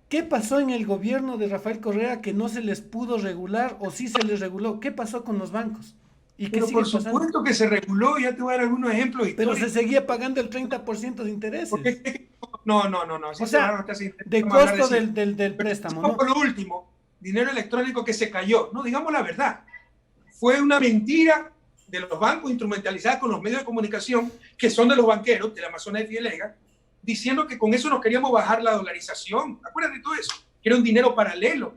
¿Qué pasó en el gobierno de Rafael Correa que no se les pudo regular o sí se les reguló? ¿Qué pasó con los bancos? ¿Y qué Pero sigue por pasando? supuesto que se reguló, ya te voy a dar algunos ejemplos Pero se históricos. seguía pagando el 30% de intereses. No, así O se bajaron sea, las tasas de interés, de vamos a hablar de costo cifras. del Pero préstamo, por ¿no? lo último, dinero electrónico que se cayó. No, digamos la verdad. Fue una mentira de los bancos instrumentalizada con los medios de comunicación, que son de los banqueros, de la Amazonas de Fielega, diciendo que con eso nos queríamos bajar la dolarización. Acuérdate de todo eso, que era un dinero paralelo,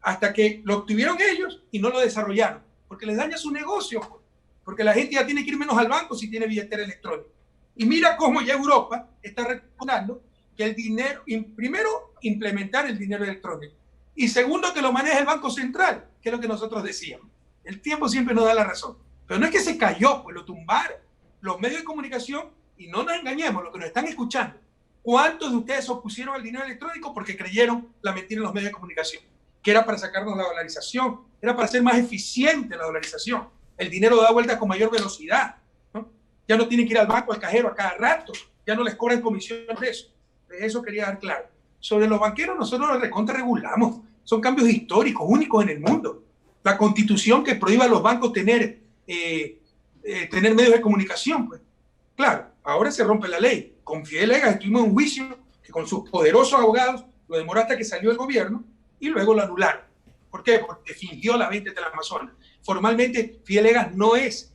hasta que lo obtuvieron ellos y no lo desarrollaron, porque les daña su negocio, porque la gente ya tiene que ir menos al banco si tiene billetera electrónica. Y mira cómo ya Europa está recomendando que el dinero, primero, implementar el dinero electrónico, y segundo, que lo maneje el Banco Central, que es lo que nosotros decíamos. El tiempo siempre nos da la razón. Pero no es que se cayó, pues lo tumbaron los medios de comunicación, y no nos engañemos, los que nos están escuchando. ¿Cuántos de ustedes se opusieron al dinero electrónico porque creyeron la mentira en los medios de comunicación? Que era para sacarnos la dolarización, era para hacer más eficiente la dolarización. El dinero da vuelta con mayor velocidad, ¿no? Ya no tienen que ir al banco, al cajero a cada rato, ya no les cobran comisión de eso. De eso quería dar claro. Sobre los banqueros, nosotros los recontra-regulamos. Son cambios históricos, únicos en el mundo. La constitución que prohíba a los bancos tener medios de comunicación, pues. Claro, ahora se rompe la ley. Con Fidel Egas estuvimos en un juicio que con sus poderosos abogados lo demoró hasta que salió el gobierno y luego lo anularon. ¿Por qué? Porque fingió la venta de la Amazonas. Formalmente, Fidel Egas no es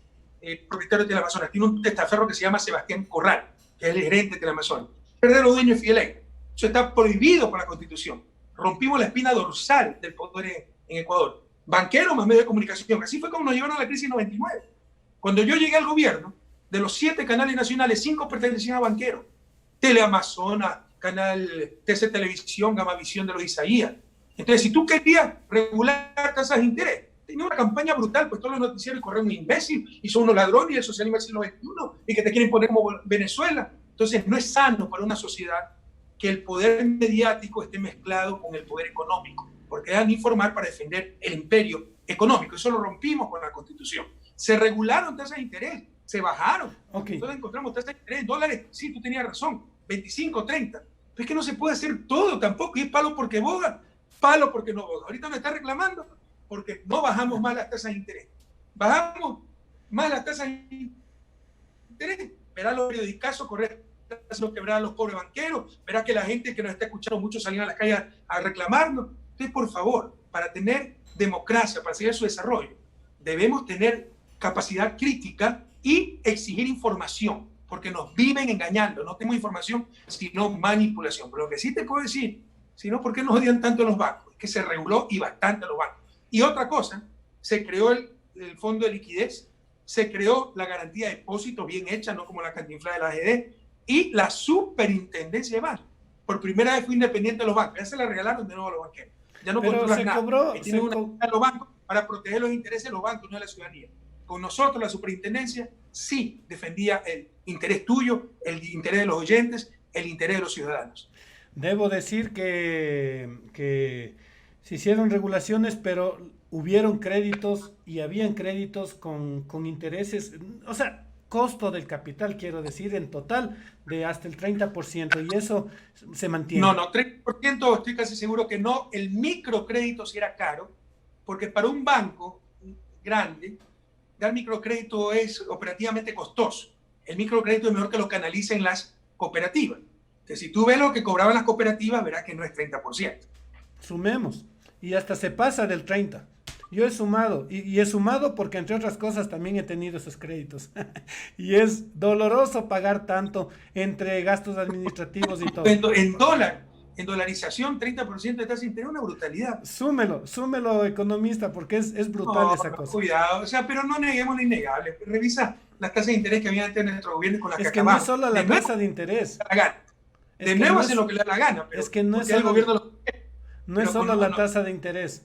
propietario de la Amazonas. Tiene un testaferro que se llama Sebastián Corral, que es el gerente de la Amazonas. Verdadero dueño de Fidel Egas. Eso está prohibido por la Constitución. Rompimos la espina dorsal del poder en Ecuador. Banqueros más medios de comunicación. Así fue como nos llevaron a la crisis 99. Cuando yo llegué al gobierno, de los 7 canales nacionales, 5 pertenecían a banqueros. Teleamazonas, Canal TC Televisión, Gamavisión de los Isaías. Entonces, si tú querías regular tasas de interés, tenía una campaña brutal, pues todos los noticieros corren un imbécil y son unos ladrones y el socialismo del siglo XXI y que te quieren poner como Venezuela. Entonces, no es sano para una sociedad que el poder mediático esté mezclado con el poder económico, porque dejan de informar para defender el imperio económico. Eso lo rompimos con la Constitución. Se regularon tasas de interés, se bajaron. Okay. Entonces encontramos tasas de interés en dólares. Sí, tú tenías razón, 25, 30. Pero es que no se puede hacer todo tampoco. Y es palo porque boga, palo porque no boga. Ahorita me está reclamando porque no bajamos más las tasas de interés. Bajamos más las tasas de interés verá los periodicazos correr lo que verá a los pobres banqueros, verá que la gente que nos está escuchando, muchos salieron a la calle a reclamarnos. Entonces, por favor, para tener democracia, para seguir su desarrollo, debemos tener capacidad crítica y exigir información, porque nos viven engañando. No tenemos información, sino manipulación. Pero lo que sí te puedo decir, si no, ¿por qué nos odian tanto los bancos? Es que se reguló y bastante los bancos. Y otra cosa, se creó el fondo de liquidez, se creó la garantía de depósitos bien hecha, no como la cantinflada de la AGD, y la superintendencia de bancos. Por primera vez fue independiente de los bancos. Ya se la regalaron de nuevo a los banqueros. Ya no controlan nada. Tienen una los bancos para proteger los intereses de los bancos, no de la ciudadanía. Con nosotros, la superintendencia sí defendía el interés tuyo, el interés de los oyentes, el interés de los ciudadanos. Debo decir que se hicieron regulaciones, pero hubieron créditos y habían créditos con intereses, o sea, costo del capital, quiero decir, en total de hasta el 30%, y eso se mantiene. No, 30% estoy casi seguro que no. El microcrédito sí era caro, porque para un banco grande, dar microcrédito es operativamente costoso. El microcrédito es mejor que lo canalicen las cooperativas. Entonces, si tú ves lo que cobraban las cooperativas, verás que no es 30%. Sumemos, y hasta se pasa del 30%. Yo he sumado, y he sumado porque entre otras cosas también he tenido esos créditos. Y es doloroso pagar tanto entre gastos administrativos y todo. En dolarización, 30% de tasa de interés, una brutalidad. Súmelo, economista, porque es brutal esa cosa. Cuidado, o sea, pero no neguemos lo innegable. Revisa las tasas de interés que había antes en nuestro gobierno con las que acabamos. Es que no es solo la tasa de interés. De nuevo hacen lo que le da la gana. Pero es que no es solo, el gobierno no es solo la tasa de interés.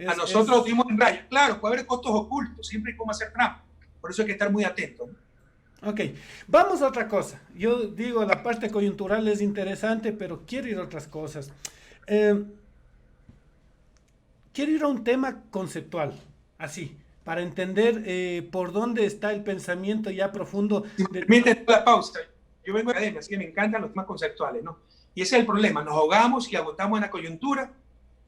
A nosotros lo dimos en raya. Claro, puede haber costos ocultos, siempre hay cómo hacer trampa. Por eso hay que estar muy atentos, ¿no? Ok, vamos a otra cosa. Yo digo, la parte coyuntural es interesante, pero quiero ir a otras cosas. Quiero ir a un tema conceptual, así, para entender por dónde está el pensamiento ya profundo. Si me permite la pausa. Yo vengo de academia, así que me encantan los temas conceptuales, ¿no? Y ese es el problema. Nos ahogamos y agotamos en la coyuntura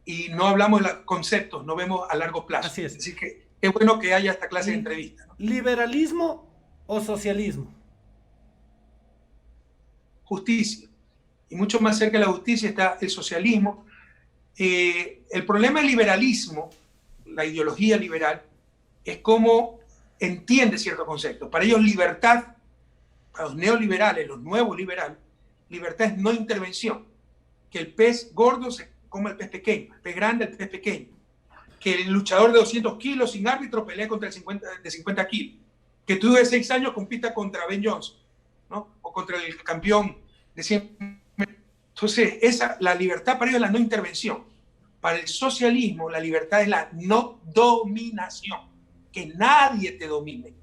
y no hablamos de los conceptos, no vemos a largo plazo. Así es. Así que es bueno que haya esta clase de entrevistas, ¿no? ¿Liberalismo o socialismo? Justicia. Y mucho más cerca de la justicia está el socialismo. El problema del liberalismo, la ideología liberal, es cómo entiende ciertos conceptos. Para ellos libertad, para los neoliberales, los nuevos liberales, libertad es no intervención. Que el pez gordo se coma el pez pequeño, el pez grande el pez pequeño. Que el luchador de 200 kilos sin árbitro pelea contra el de 50 kilos. Que tú de 6 años compita contra Ben Johnson, ¿no? O contra el campeón de 100. Entonces, la libertad para ellos es la no intervención. Para el socialismo, la libertad es la no dominación. Que nadie te domine.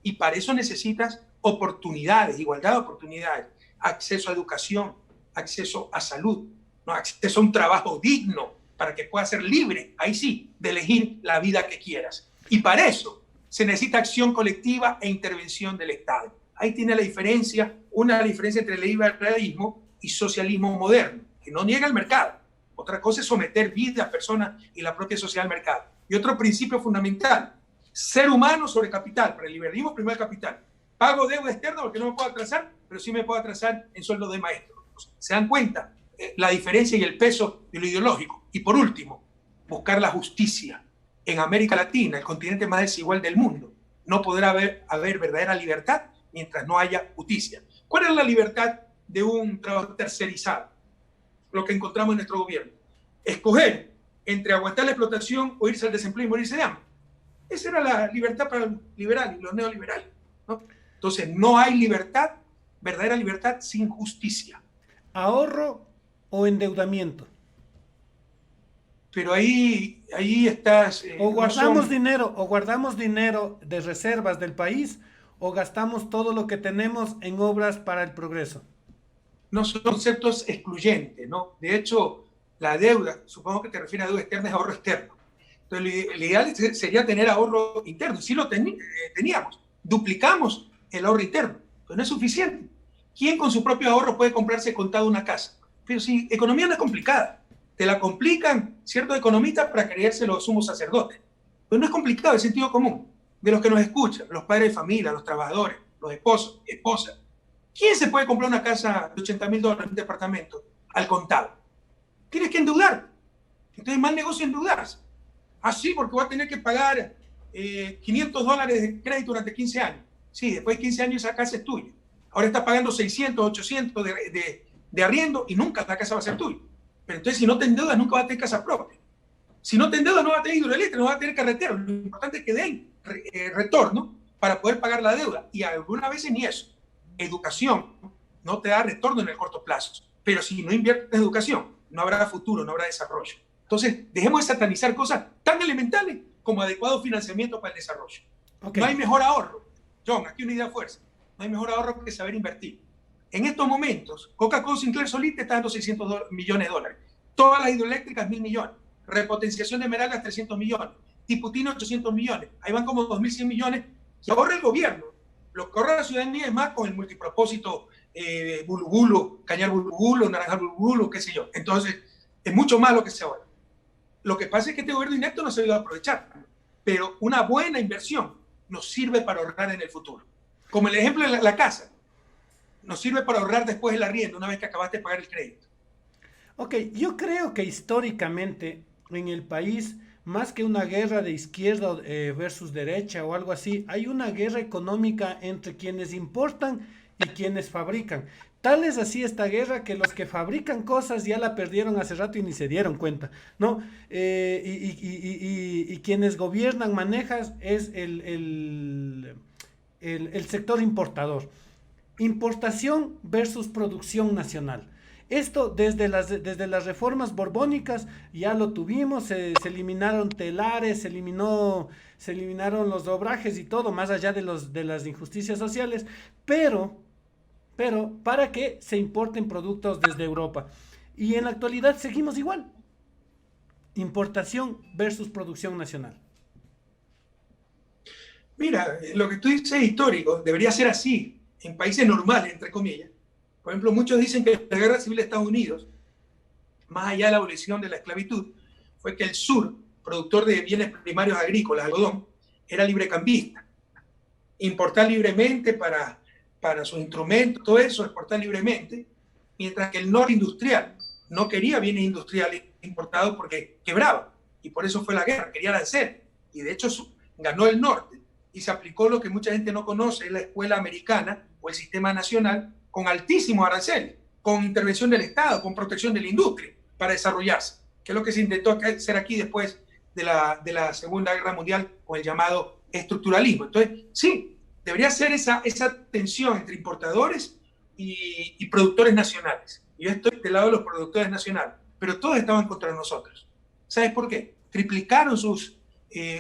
Y para eso necesitas oportunidades, igualdad de oportunidades, acceso a educación, acceso a salud, ¿no? Acceso a un trabajo digno para que puedas ser libre, ahí sí, de elegir la vida que quieras. Y para eso se necesita acción colectiva e intervención del Estado. Ahí tiene la diferencia, una diferencia entre el liberalismo y socialismo moderno, que no niega el mercado. Otra cosa es someter vida, personas y la propia sociedad al mercado. Y otro principio fundamental, ser humano sobre capital. Para el liberalismo, primero el capital. Pago deuda externa porque no me puedo atrasar, pero sí me puedo atrasar en sueldo de maestro. ¿Se dan cuenta? La diferencia y el peso de lo ideológico. Y por último, buscar la justicia. En América Latina, el continente más desigual del mundo, no podrá haber verdadera libertad mientras no haya justicia. ¿Cuál es la libertad de un trabajo tercerizado? Lo que encontramos en nuestro gobierno. Escoger entre aguantar la explotación o irse al desempleo y morirse de hambre. Esa era la libertad para los liberales y los neoliberales, ¿no? Entonces, no hay libertad, verdadera libertad, sin justicia. ¿Ahorro o endeudamiento? Pero ahí estás... o guardamos dinero de reservas del país, o gastamos todo lo que tenemos en obras para el progreso. No son conceptos excluyentes, ¿no? De hecho, la deuda, supongo que te refieres a deuda externa, es ahorro externo. Entonces, lo ideal sería tener ahorro interno. Sí lo teníamos. Duplicamos el ahorro interno, pero no es suficiente. ¿Quién con su propio ahorro puede comprarse contado una casa? Pero si economía no es complicada. Te la complican ciertos economistas para creerse los sumos sacerdotes. Pero no es complicado, es sentido común. De los que nos escuchan, los padres de familia, los trabajadores, los esposos, esposas. ¿Quién se puede comprar una casa de $80,000, un departamento, al contado? Tienes que endeudar. Entonces, mal negocio endeudarse. Así, porque va a tener que pagar $500 de crédito durante 15 años. Sí, después de 15 años esa casa es tuya. Ahora está pagando 600, 800 de arriendo y nunca la casa va a ser tuya. Pero entonces, si no te endeudas, nunca vas a tener casa propia. Si no te endeudas, no vas a tener hidroeléctrica, no vas a tener carretera. Lo importante es que den retorno para poder pagar la deuda. Y algunas veces ni eso. Educación no te da retorno en el corto plazo. Pero si no inviertes en educación, no habrá futuro, no habrá desarrollo. Entonces, dejemos de satanizar cosas tan elementales como adecuado financiamiento para el desarrollo. Okay. No hay mejor ahorro. John, aquí una idea fuerza. No hay mejor ahorro que saber invertir. En estos momentos, Coca-Cola Sinclair solita está dando $600 millones. Todas las hidroeléctricas, 1.000 millones. Repotenciación de Esmeraldas, 300 millones. Tiputino, 800 millones. Ahí van como 2.100 millones que ahorra el gobierno. Lo que ahorra la ciudadanía es más con el multipropósito Bulu, Cañar Bulu, Naranjal Bulu, qué sé yo. Entonces, es mucho más lo que se ahorra. Lo que pasa es que este gobierno inepto no se ha ido a aprovechar, pero una buena inversión nos sirve para ahorrar en el futuro. Como el ejemplo de la casa, nos sirve para ahorrar después el arriendo, una vez que acabaste de pagar el crédito. Ok, yo creo que históricamente en el país, más que una guerra de izquierda versus derecha o algo así, hay una guerra económica entre quienes importan y quienes fabrican. Tal es así esta guerra que los que fabrican cosas ya la perdieron hace rato y ni se dieron cuenta, ¿no? Y quienes gobiernan, manejan, es el sector importador. Importación versus producción nacional. Esto desde las reformas borbónicas ya lo tuvimos, se eliminaron telares, se eliminaron los dobrajes y todo, más allá de las injusticias sociales, pero para que se importen productos desde Europa. Y en la actualidad seguimos igual. Importación versus producción nacional. Mira, lo que tú dices es histórico, debería ser así, en países normales, entre comillas. Por ejemplo, muchos dicen que la guerra civil de Estados Unidos, más allá de la abolición de la esclavitud, fue que el sur, productor de bienes primarios agrícolas, algodón, era librecambista. Importar libremente para sus instrumentos, todo eso, exportar libremente, mientras que el norte industrial no quería bienes industriales importados porque quebraba. Y por eso fue la guerra, quería aranceles. Y de hecho ganó el norte. Y se aplicó lo que mucha gente no conoce, es la escuela americana o el sistema nacional, con altísimos aranceles, con intervención del Estado, con protección de la industria para desarrollarse, que es lo que se intentó hacer aquí después de la Segunda Guerra Mundial con el llamado estructuralismo. Entonces, sí, debería ser esa tensión entre importadores y productores nacionales. Yo estoy del lado de los productores nacionales, pero todos estaban contra nosotros. ¿Sabes por qué? Triplicaron sus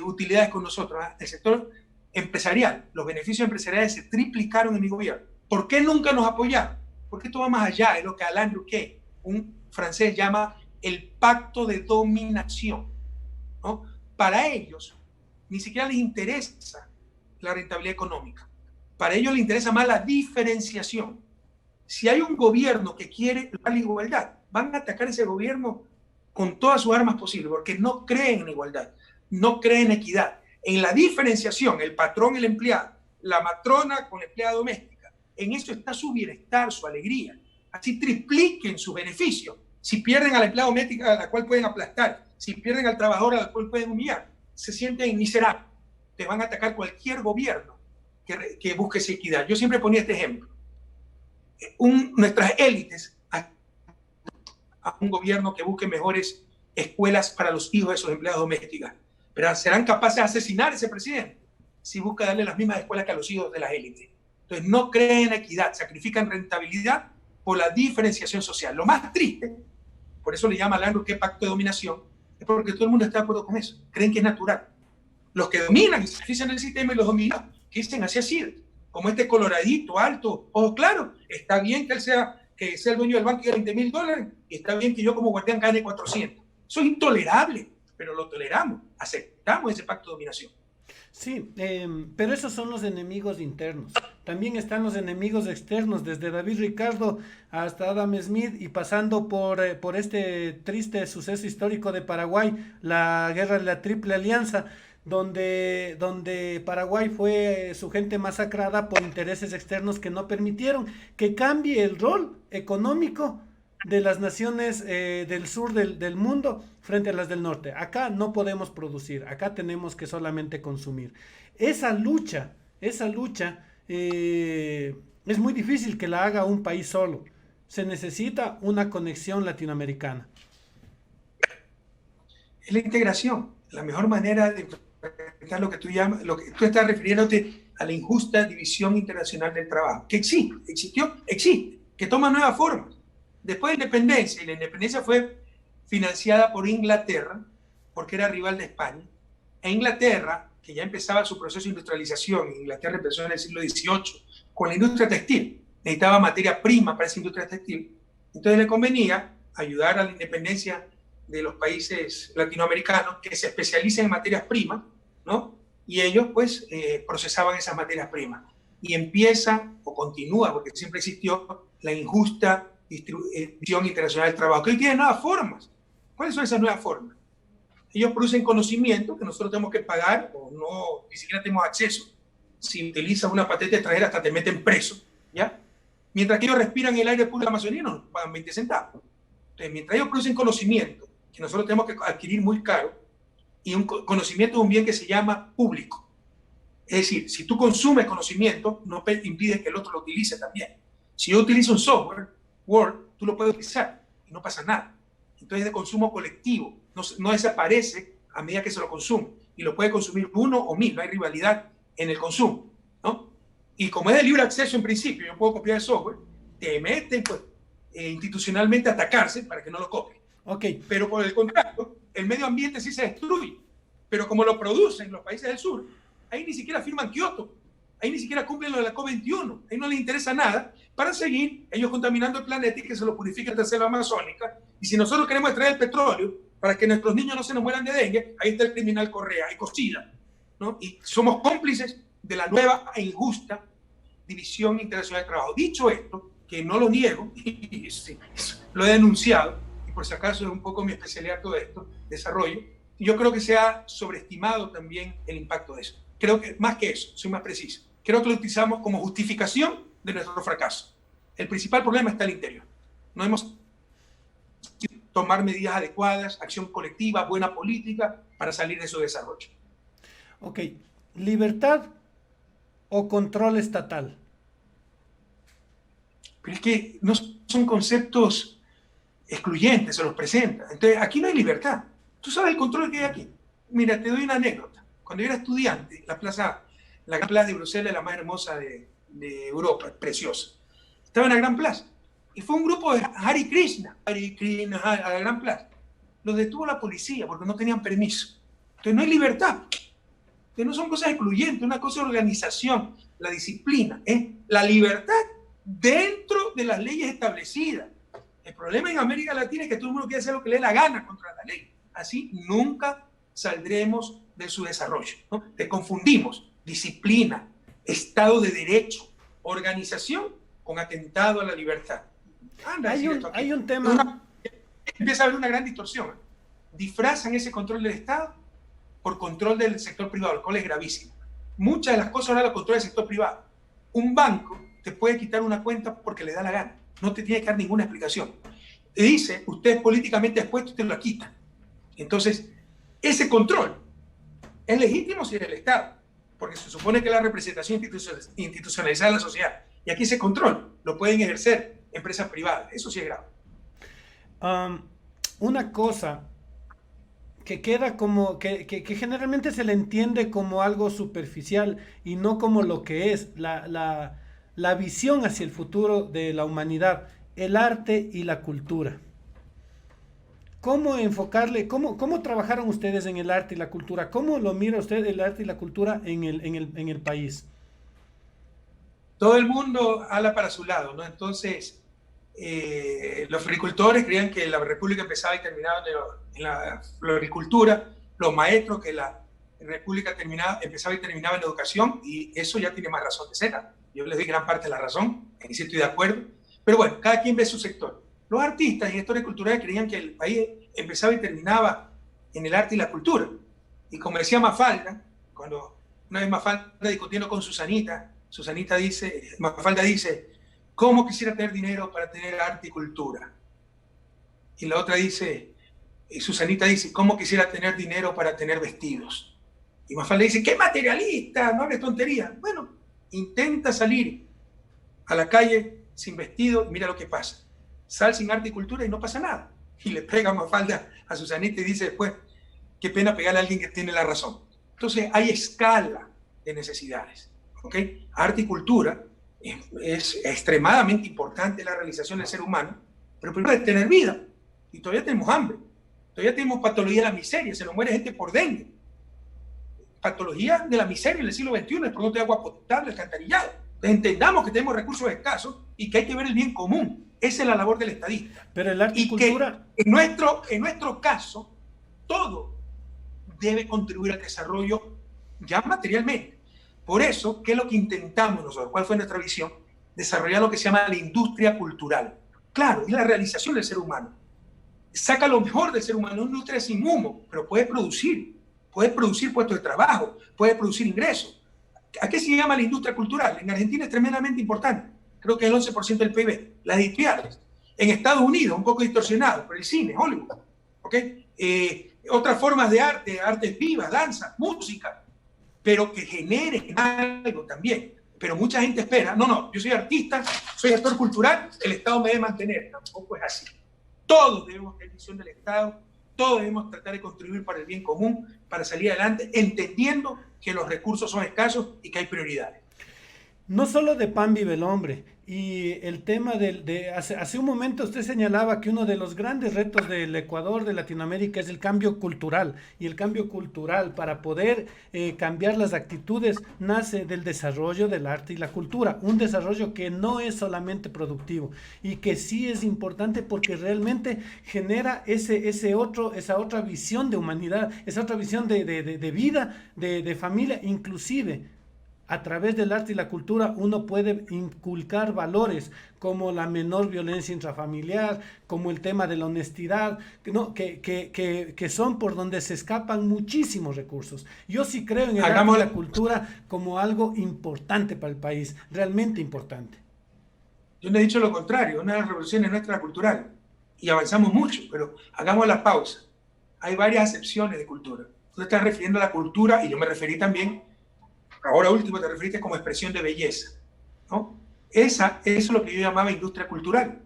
utilidades con nosotros. El sector empresarial, los beneficios empresariales se triplicaron en mi gobierno. ¿Por qué nunca nos apoyaron? Porque esto va más allá de lo que Alain Juppé, un francés, llama el pacto de dominación, ¿no? Para ellos, ni siquiera les interesa la rentabilidad económica. Para ellos les interesa más la diferenciación. Si hay un gobierno que quiere la igualdad, van a atacar ese gobierno con todas sus armas posibles, porque no creen en igualdad, no creen en equidad. En la diferenciación, el patrón, el empleado, la matrona con la empleada doméstica, en eso está su bienestar, su alegría. Así tripliquen sus beneficios. Si pierden a la empleada doméstica, a la cual pueden aplastar, si pierden al trabajador, a la cual pueden humillar, se sienten miserables. Te van a atacar cualquier gobierno que busque esa equidad. Yo siempre ponía este ejemplo. Nuestras élites a un gobierno que busque mejores escuelas para los hijos de sus empleadas domésticas, pero serán capaces de asesinar a ese presidente si busca darle las mismas escuelas que a los hijos de las élites. Entonces no creen en equidad, sacrifican rentabilidad por la diferenciación social. Lo más triste, por eso le llama Alain Juppé pacto de dominación, es porque todo el mundo está de acuerdo con eso, creen que es natural. Los que dominan y sacrifican el sistema y los dominan, que dicen así, como este coloradito, alto, ojo claro, está bien que él sea el dueño del banco y gane $20,000, y está bien que yo como guardián gane 400. Eso es intolerable, pero lo toleramos, aceptamos ese pacto de dominación. Sí, pero esos son los enemigos internos. También están los enemigos externos, desde David Ricardo hasta Adam Smith y pasando por este triste suceso histórico de Paraguay, la guerra de la Triple Alianza. donde Paraguay fue su gente masacrada por intereses externos que no permitieron que cambie el rol económico de las naciones del sur del mundo frente a las del norte. Acá no podemos producir, acá tenemos que solamente consumir. Esa lucha es muy difícil que la haga un país solo. Se necesita una conexión latinoamericana. Es la integración, la mejor manera de enfrentar lo que tú llamas, lo que tú estás refiriéndote a la injusta división internacional del trabajo, que existe, que toma nuevas formas. Después de la independencia, y la independencia fue financiada por Inglaterra, porque era rival de España, e Inglaterra, que ya empezaba su proceso de industrialización, Inglaterra empezó en el siglo XVIII, con la industria textil, necesitaba materia prima para esa industria textil, entonces le convenía ayudar a la independencia de los países latinoamericanos que se especialicen en materias primas, ¿no? Y ellos pues procesaban esas materias primas. Y empieza o continúa, porque siempre existió, la injusta distribución internacional del trabajo, que hoy tiene nuevas formas. ¿Cuáles son esas nuevas formas? Ellos producen conocimiento que nosotros tenemos que pagar o no, ni siquiera tenemos acceso. Si utilizas una patente extranjera hasta te meten preso, ¿ya? Mientras que ellos respiran el aire puro de la Amazonía, nos pagan 20 centavos. Entonces, mientras ellos producen conocimiento, que nosotros tenemos que adquirir muy caro, y un conocimiento es un bien que se llama público. Es decir, si tú consumes conocimiento, no impide que el otro lo utilice también. Si yo utilizo un software, Word, tú lo puedes utilizar y no pasa nada. Entonces es de consumo colectivo, no desaparece a medida que se lo consume. Y lo puede consumir uno o mil, no hay rivalidad en el consumo, ¿no? Y como es de libre acceso en principio, yo puedo copiar el software, te meten pues, institucionalmente a atacarse para que no lo copien. Okay. Pero por el contrario, el medio ambiente sí se destruye. Pero como lo producen los países del sur, ahí ni siquiera firman Kioto, ahí ni siquiera cumplen lo de la COP21, ahí no les interesa nada para seguir ellos contaminando el planeta y que se lo purifique la selva amazónica. Y si nosotros queremos extraer el petróleo para que nuestros niños no se nos mueran de dengue, ahí está el criminal Correa, y Costilla, ¿no? Y somos cómplices de la nueva e injusta división internacional de trabajo. Dicho esto, que no lo niego, y sí, lo he denunciado, y por si acaso es un poco mi especialidad todo esto, desarrollo, yo creo que se ha sobreestimado también el impacto de eso. Creo que, más que eso, soy más preciso, creo que lo utilizamos como justificación de nuestro fracaso. El principal problema está al interior. No hemos tomar medidas adecuadas, acción colectiva, buena política para salir de su desarrollo. Ok, libertad o control estatal. Pero es que no son conceptos excluyentes, se los presenta. Entonces, aquí no hay libertad. Tú sabes el control que hay aquí. Mira, te doy una anécdota. Cuando yo era estudiante, la Gran Plaza de Bruselas es la más hermosa de Europa, preciosa. Estaba en la Gran Plaza. Y fue un grupo de Hare Krishna, a la Gran Plaza. Los detuvo la policía porque no tenían permiso. Entonces no hay libertad. Entonces no son cosas excluyentes, una cosa de organización, la disciplina, es la libertad dentro de las leyes establecidas. El problema en América Latina es que todo el mundo quiere hacer lo que le dé la gana contra la ley. Así nunca saldremos de su desarrollo, ¿no? Te confundimos disciplina, Estado de Derecho, organización con atentado a la libertad. Anda, hay un tema... Empieza a haber una gran distorsión. Disfrazan ese control del Estado por control del sector privado, lo cual es gravísimo. Muchas de las cosas ahora las controla el sector privado. Un banco te puede quitar una cuenta porque le da la gana. No te tiene que dar ninguna explicación. Te dice, usted es políticamente expuesto y te lo quita. Entonces, ese control es legítimo si es el Estado, porque se supone que es la representación institucionalizada de la sociedad. Y aquí ese control lo pueden ejercer empresas privadas. Eso sí es grave. Una cosa que queda como, que generalmente se le entiende como algo superficial y no como lo que es la visión hacia el futuro de la humanidad, el arte y la cultura. ¿Cómo enfocarle, cómo trabajaron ustedes en el arte y la cultura? ¿Cómo lo mira usted el arte y la cultura en el país? Todo el mundo habla para su lado, ¿no? Entonces, los floricultores creían que la república empezaba y terminaba en la floricultura, los maestros que la república empezaba y terminaba en la educación, y eso ya tiene más razón de ser. Yo les doy gran parte de la razón, en eso estoy de acuerdo, pero bueno, cada quien ve su sector. Los artistas y gestores culturales creían que el país empezaba y terminaba en el arte y la cultura. Y como decía Mafalda, cuando una vez Mafalda discutiendo con Susanita dice, Mafalda dice, ¿cómo quisiera tener dinero para tener arte y cultura? Y la otra dice, y Susanita dice, ¿cómo quisiera tener dinero para tener vestidos? Y Mafalda dice, ¡qué materialista! No hables tonterías. Bueno, intenta salir a la calle sin vestido y mira lo que pasa. Sal sin arte y cultura y no pasa nada. Y le pega Mafalda a Susanita y dice después, qué pena pegarle a alguien que tiene la razón. Entonces hay escala de necesidades. ¿Okay? Arte y cultura es extremadamente importante la realización del ser humano, pero primero es tener vida. Y todavía tenemos hambre. Todavía tenemos patología de la miseria. Se nos muere gente por dengue. Patología de la miseria en el siglo XXI es producto de agua potable, alcantarillado. Entonces, entendamos que tenemos recursos escasos y que hay que ver el bien común. Esa es la labor del estadista. Pero el arte y cultura... que en nuestro caso, todo debe contribuir al desarrollo ya materialmente. Por eso, ¿qué es lo que intentamos nosotros? ¿Cuál fue nuestra visión? Desarrollar lo que se llama la industria cultural. Claro, es la realización del ser humano. Saca lo mejor del ser humano, una industria sin humo, pero puede producir puestos de trabajo, puede producir ingresos. ¿A qué se llama la industria cultural? En Argentina es tremendamente importante, creo que es el 11% del PIB, las editoriales. En Estados Unidos, un poco distorsionado, pero el cine, Hollywood, ¿okay? Otras formas de arte, artes vivas, danza, música, pero que generen algo también. Pero mucha gente espera, no, yo soy artista, soy actor cultural, el Estado me debe mantener. Tampoco es así. Todos debemos tener visión del Estado, todos debemos tratar de contribuir para el bien común, para salir adelante, entendiendo que los recursos son escasos y que hay prioridades. No solo de pan vive el hombre. Y el tema hace un momento usted señalaba que uno de los grandes retos del Ecuador, de Latinoamérica, es el cambio cultural. Y el cambio cultural, para poder cambiar las actitudes, nace del desarrollo del arte y la cultura. Un desarrollo que no es solamente productivo y que sí es importante porque realmente genera esa otra visión de humanidad, esa otra visión de vida, de familia, inclusive. A través del arte y la cultura uno puede inculcar valores como la menor violencia intrafamiliar, como el tema de la honestidad, ¿no? que son por donde se escapan muchísimos recursos. Yo sí creo en el arte y la cultura como algo importante para el país, realmente importante. Yo no he dicho lo contrario, una de las revoluciones nuestra cultural y avanzamos mucho, pero hagamos la pausa. Hay varias acepciones de cultura. Tú te estás refiriendo a la cultura y yo me referí también. Ahora último te referiste como expresión de belleza, ¿no? Eso es lo que yo llamaba industria cultural,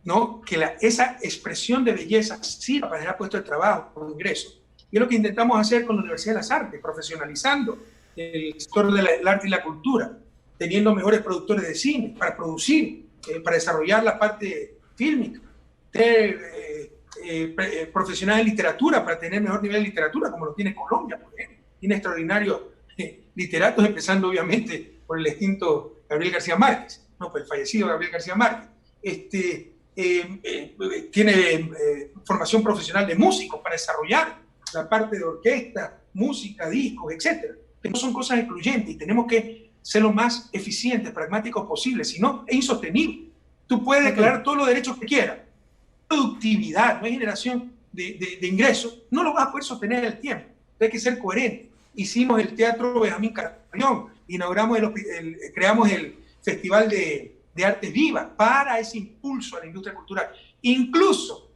¿no? Que esa expresión de belleza sirva para generar puestos de trabajo, por ingresos. Y es lo que intentamos hacer con la Universidad de las Artes, profesionalizando el sector del arte y la cultura, teniendo mejores productores de cine para producir, para desarrollar la parte fílmica, profesionales en literatura para tener mejor nivel de literatura, como lo tiene Colombia, por ejemplo. Tiene extraordinarios literatos, empezando obviamente por el extinto Gabriel García Márquez, no, por el fallecido Gabriel García Márquez. Tiene formación profesional de músicos para desarrollar la parte de orquesta, música, discos, etc. Pero no son cosas excluyentes y tenemos que ser lo más eficientes, pragmáticos posibles, si no, es insostenible. Tú puedes declarar todos los derechos que quieras. Productividad, no hay generación de ingresos, no lo vas a poder sostener en el tiempo. Hay que ser coherente. Hicimos el Teatro Benjamín Carrión, inauguramos creamos el Festival de Artes Vivas para ese impulso a la industria cultural. Incluso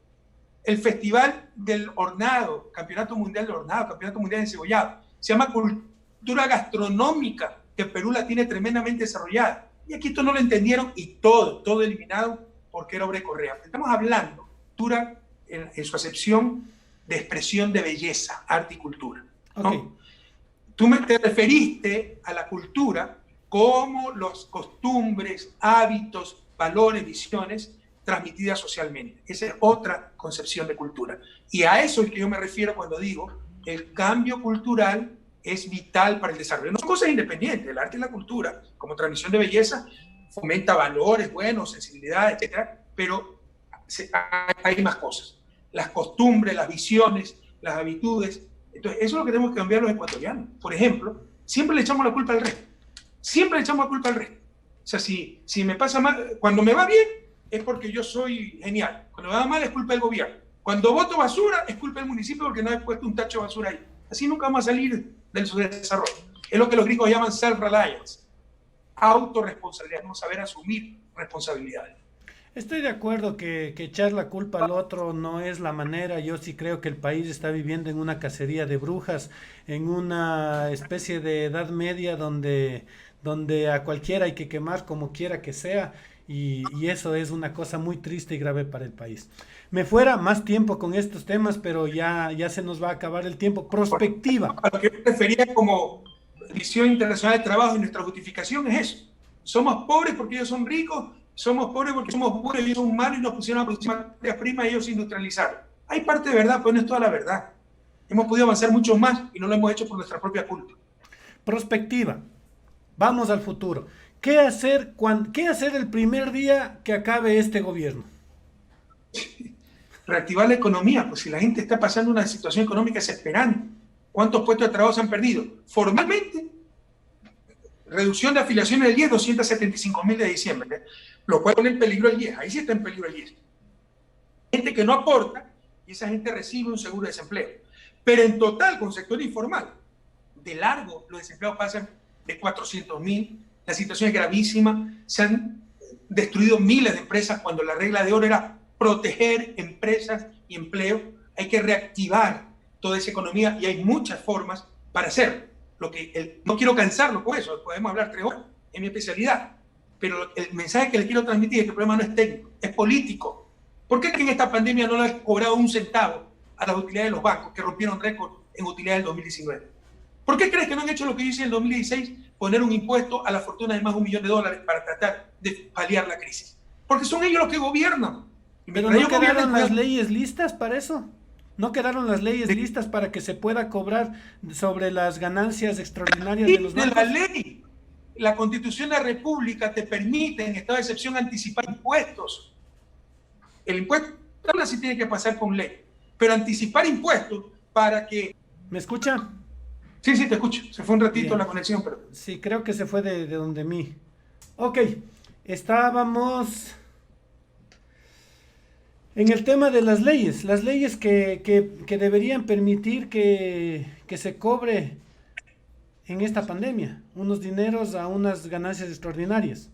el Festival del Hornado, Campeonato Mundial del Hornado, Campeonato Mundial de Encebollado, se llama Cultura Gastronómica, que Perú la tiene tremendamente desarrollada. Y aquí esto no lo entendieron y todo eliminado porque era obra de Correa. Estamos hablando de cultura en su acepción de expresión de belleza, arte y cultura, ¿no? Okay. Tú te referiste a la cultura como las costumbres, hábitos, valores, visiones transmitidas socialmente. Esa es otra concepción de cultura. Y a eso es que yo me refiero cuando digo el cambio cultural es vital para el desarrollo. No son cosas independientes. El arte y la cultura, como transmisión de belleza, fomenta valores buenos, sensibilidad, etc. Pero hay más cosas. Las costumbres, las visiones, las habitudes. Entonces, eso es lo que tenemos que cambiar los ecuatorianos. Por ejemplo, siempre le echamos la culpa al resto. Siempre le echamos la culpa al resto. O sea, si me pasa mal, cuando me va bien, es porque yo soy genial. Cuando me va mal, es culpa del gobierno. Cuando boto basura, es culpa del municipio porque no he puesto un tacho de basura ahí. Así nunca vamos a salir del subdesarrollo. Es lo que los gringos llaman self-reliance, autorresponsabilidad, no saber asumir responsabilidades. Estoy de acuerdo que echar la culpa al otro no es la manera. Yo sí creo que el país está viviendo en una cacería de brujas, en una especie de edad media donde a cualquiera hay que quemar como quiera que sea. Y eso es una cosa muy triste y grave para el país. Me fuera más tiempo con estos temas, pero ya se nos va a acabar el tiempo. Prospectiva. A lo que yo refería como visión internacional de trabajo y nuestra justificación es eso. Somos pobres porque ellos son ricos, somos pobres porque somos buenos y ellos son malos y nos pusieron a producir materias primas y ellos se industrializaron. Hay parte de verdad, pero no es toda la verdad. Hemos podido avanzar mucho más y no lo hemos hecho por nuestra propia culpa. Prospectiva. Vamos al futuro. ¿Qué hacer el primer día que acabe este gobierno? Reactivar la economía, pues si la gente está pasando una situación económica desesperante, ¿cuántos puestos de trabajo se han perdido? Formalmente, reducción de afiliaciones del IES, 275.000 de diciembre, lo cual pone en peligro el IES, ahí sí está en peligro el IES. Gente que no aporta y esa gente recibe un seguro de desempleo. Pero en total, con sector informal, de largo, los desempleados pasan de 400.000, la situación es gravísima, se han destruido miles de empresas cuando la regla de oro era proteger empresas y empleo. Hay que reactivar toda esa economía y hay muchas formas para hacerlo. No quiero cansarlo con eso, podemos hablar 3 horas, es mi especialidad, pero el mensaje que le quiero transmitir es que el problema no es técnico, es político. ¿Por qué en esta pandemia no le han cobrado un centavo a las utilidades de los bancos que rompieron récord en utilidades del 2019? ¿Por qué crees que no han hecho lo que yo hice en el 2016, poner un impuesto a la fortuna de más de $1 millón para tratar de paliar la crisis? Porque son ellos los que gobiernan. Pero ¿no quedaron las leyes listas para eso? ¿No quedaron las leyes listas para que se pueda cobrar sobre las ganancias extraordinarias de los bancos? La ley, la Constitución de la República te permite en estado de excepción anticipar impuestos. El impuesto ahora sí tiene que pasar con ley, pero anticipar impuestos para que... ¿Me escucha? Sí, te escucho. Se fue un ratito Bien. La conexión, pero... Sí, creo que se fue de donde mí. Ok, estábamos en el tema de las leyes que deberían permitir que se cobre en esta pandemia unos dineros a unas ganancias extraordinarias.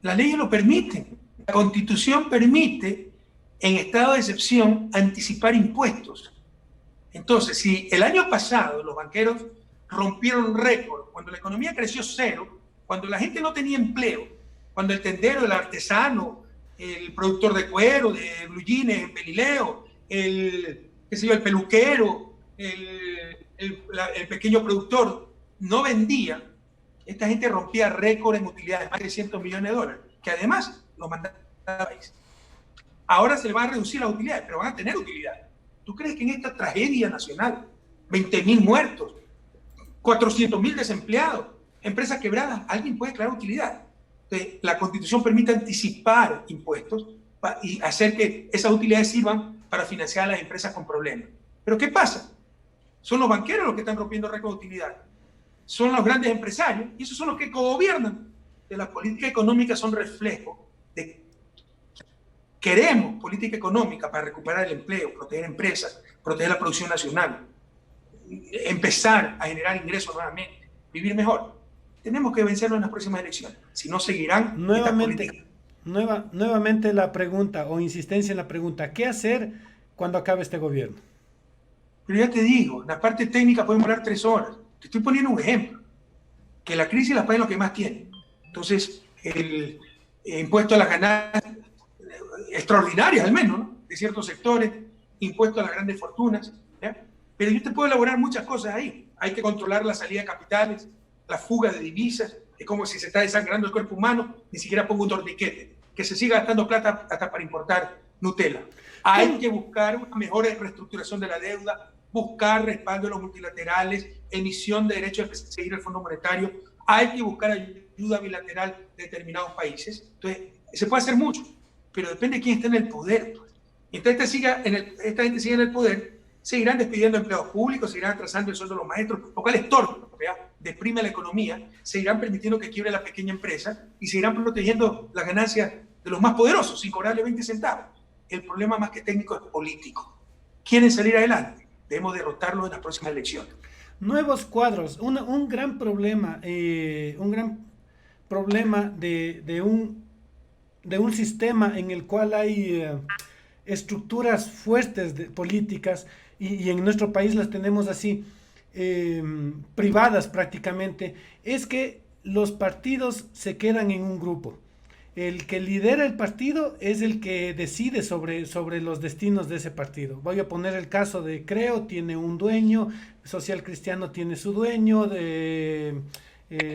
Las leyes lo permiten. La Constitución permite, en estado de excepción, anticipar impuestos. Entonces, si el año pasado los banqueros rompieron récord, cuando la economía creció 0, cuando la gente no tenía empleo, cuando el tendero, el artesano, el productor de cuero, de blue jeans, el pelileo, el peluquero, el pequeño productor no vendía, esta gente rompía récord en utilidades, más de $300 millones, que además los mandaba al país. Ahora se le van a reducir las utilidades, pero van a tener utilidades. ¿Tú crees que en esta tragedia nacional, 20.000 muertos, 400.000 desempleados, empresas quebradas, alguien puede declarar utilidad? Entonces, la Constitución permite anticipar impuestos y hacer que esas utilidades sirvan para financiar a las empresas con problemas. Pero ¿qué pasa? Son los banqueros los que están rompiendo récord de utilidad. Son los grandes empresarios y esos son los que gobiernan. Las políticas económicas son reflejo de... Queremos política económica para recuperar el empleo, proteger empresas, proteger la producción nacional, empezar a generar ingresos nuevamente, vivir mejor. Tenemos que vencerlo en las próximas elecciones. Si no, seguirán nuevamente la pregunta o insistencia en la pregunta: ¿qué hacer cuando acabe este gobierno? Pero ya te digo, en la parte técnica podemos hablar 3 horas. Te estoy poniendo un ejemplo. Que la crisis la paguen los que más tienen. Entonces, el impuesto a las ganancias extraordinarias, al menos, ¿no?, de ciertos sectores, impuesto a las grandes fortunas, ¿ya? Pero yo te puedo elaborar muchas cosas ahí. Hay que controlar la salida de capitales, la fuga de divisas. Es como si se está desangrando el cuerpo humano, ni siquiera pongo un torniquete. Que se siga gastando plata hasta para importar Nutella. Hay que buscar una mejor reestructuración de la deuda, buscar respaldo de los multilaterales, emisión de derechos de seguir el Fondo Monetario. Hay que buscar ayuda bilateral de determinados países. Entonces, se puede hacer mucho, pero depende de quién esté en el poder. Entonces, esta gente sigue en el poder, seguirán despidiendo empleados públicos, seguirán atrasando el sueldo de los maestros, lo cual es torpe, deprime la economía, seguirán permitiendo que quiebre la pequeña empresa y seguirán protegiendo las ganancias de los más poderosos sin cobrarle 20 centavos. El problema más que técnico es político. ¿Quieren salir adelante? debemos derrotarlo en las próximas elecciones. Nuevos cuadros, un gran problema, de un sistema en el cual hay estructuras fuertes políticas y en nuestro país las tenemos así, privadas prácticamente, es que los partidos se quedan en un grupo. El que lidera el partido es el que decide sobre los destinos de ese partido. Voy a poner el caso de Creo, tiene un dueño, Social Cristiano tiene su dueño,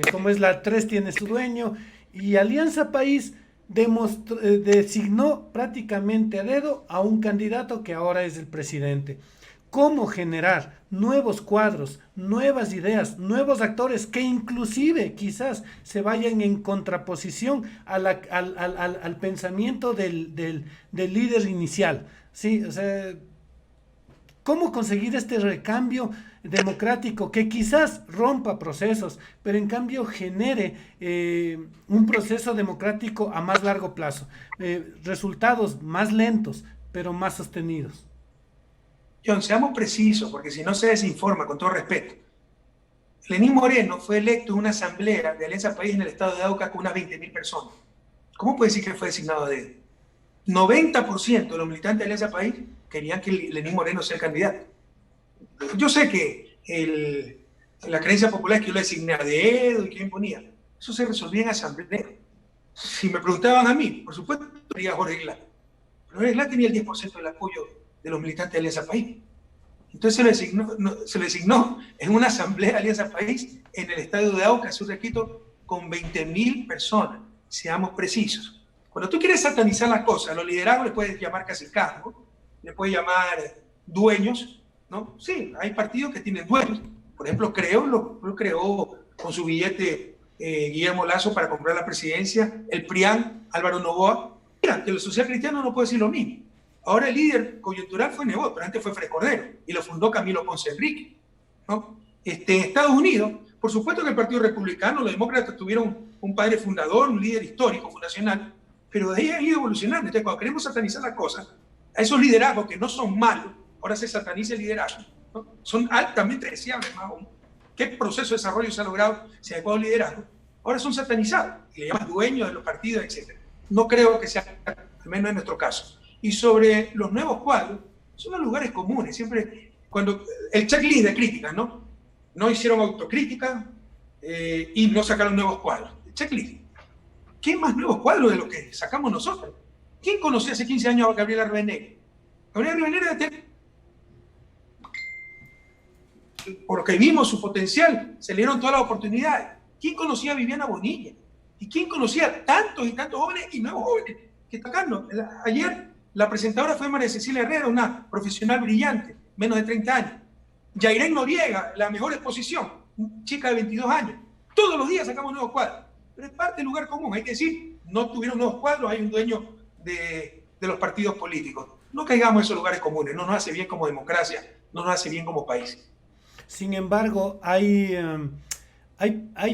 como es la 3 tiene su dueño, y Alianza País designó prácticamente a dedo a un candidato que ahora es el presidente. Cómo generar nuevos cuadros, nuevas ideas, nuevos actores que inclusive quizás se vayan en contraposición al pensamiento del líder inicial. ¿Sí? O sea, ¿cómo conseguir este recambio democrático que quizás rompa procesos, pero en cambio genere un proceso democrático a más largo plazo? Resultados más lentos, pero más sostenidos. John, seamos precisos, porque si no se desinforma, con todo respeto. Lenín Moreno fue electo en una asamblea de Alianza País en el estado de Arauca con unas 20.000 personas. ¿Cómo puede decir que fue designado a dedo? 90% de los militantes de Alianza País querían que Lenín Moreno sea el candidato. Yo sé que la creencia popular es que yo le designé a dedo y quién ponía. Eso se resolvía en asamblea. Si me preguntaban a mí, por supuesto, diría Jorge Isla. Pero Jorge Isla tenía el 10% del apoyo de los militantes de Alianza País. Entonces se le designó en una asamblea de Alianza País en el estadio de Arauca, Surrequito, con 20.000 personas. Seamos precisos. Cuando tú quieres satanizar las cosas, a los liderazgos les puedes llamar cacicazgo, les puedes llamar dueños, ¿no? Sí, hay partidos que tienen dueños. Por ejemplo, lo creó con su billete Guillermo Lasso para comprar la presidencia, el PRIAN, Álvaro Noboa. Mira, que el Social Cristiano no puede decir lo mismo. Ahora el líder coyuntural fue Nebot, pero antes fue Fred Cordero y lo fundó Camilo Ponce Enrique, ¿no? En Estados Unidos, por supuesto que el Partido Republicano, los demócratas tuvieron un padre fundador, un líder histórico, fundacional, pero de ahí han ido evolucionando. Entonces, cuando queremos satanizar las cosas, a esos liderazgos que no son malos, ahora se sataniza el liderazgo, ¿no? Son altamente deseables, más aún. ¿Qué proceso de desarrollo se ha logrado sin adecuado liderazgo? Ahora son satanizados y le llaman dueños de los partidos, etc. No creo que sea, al menos en nuestro caso. Y sobre los nuevos cuadros, son los lugares comunes. Siempre, cuando el checklist de críticas, ¿no? No hicieron autocrítica y no sacaron nuevos cuadros. El checklist. ¿Qué más nuevos cuadros de lo que sacamos nosotros? ¿Quién conocía hace 15 años a Gabriela Rivadeneira? Gabriela Rivadeneira, por lo que vimos su potencial, se le dieron todas las oportunidades. ¿Quién conocía a Viviana Bonilla? ¿Y quién conocía a tantos y tantos jóvenes y nuevos jóvenes que está acá? Ayer la presentadora fue María Cecilia Herrera, una profesional brillante, menos de 30 años. Yairén Noriega, la mejor exposición, chica de 22 años. Todos los días sacamos nuevos cuadros. Pero es parte del lugar común. Hay que decir, no tuvieron nuevos cuadros, hay un dueño de los partidos políticos. No caigamos en esos lugares comunes, no nos hace bien como democracia, no nos hace bien como país. Sin embargo, hay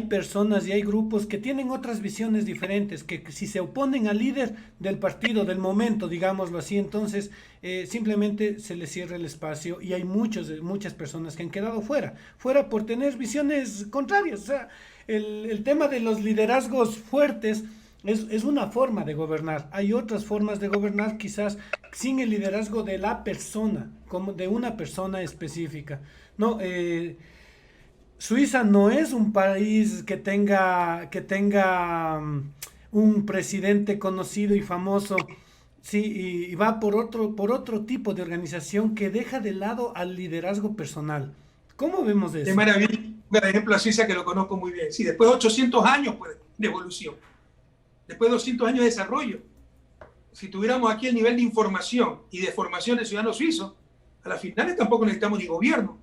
personas y hay grupos que tienen otras visiones diferentes, que si se oponen al líder del partido, del momento, digámoslo así, entonces simplemente se les cierra el espacio y hay muchas personas que han quedado fuera por tener visiones contrarias. O sea, el tema de los liderazgos fuertes es una forma de gobernar. Hay otras formas de gobernar, quizás sin el liderazgo de la persona, como de una persona específica. No, Suiza no es un país que tenga un presidente conocido y famoso, sí, y va por otro tipo de organización que deja de lado al liderazgo personal. ¿Cómo vemos eso? De maravilla, un ejemplo a Suiza que lo conozco muy bien. Sí, después de 800 años pues, de evolución, después de 200 años de desarrollo, si tuviéramos aquí el nivel de información y de formación de ciudadanos suizos, a las finales tampoco necesitamos ni gobierno.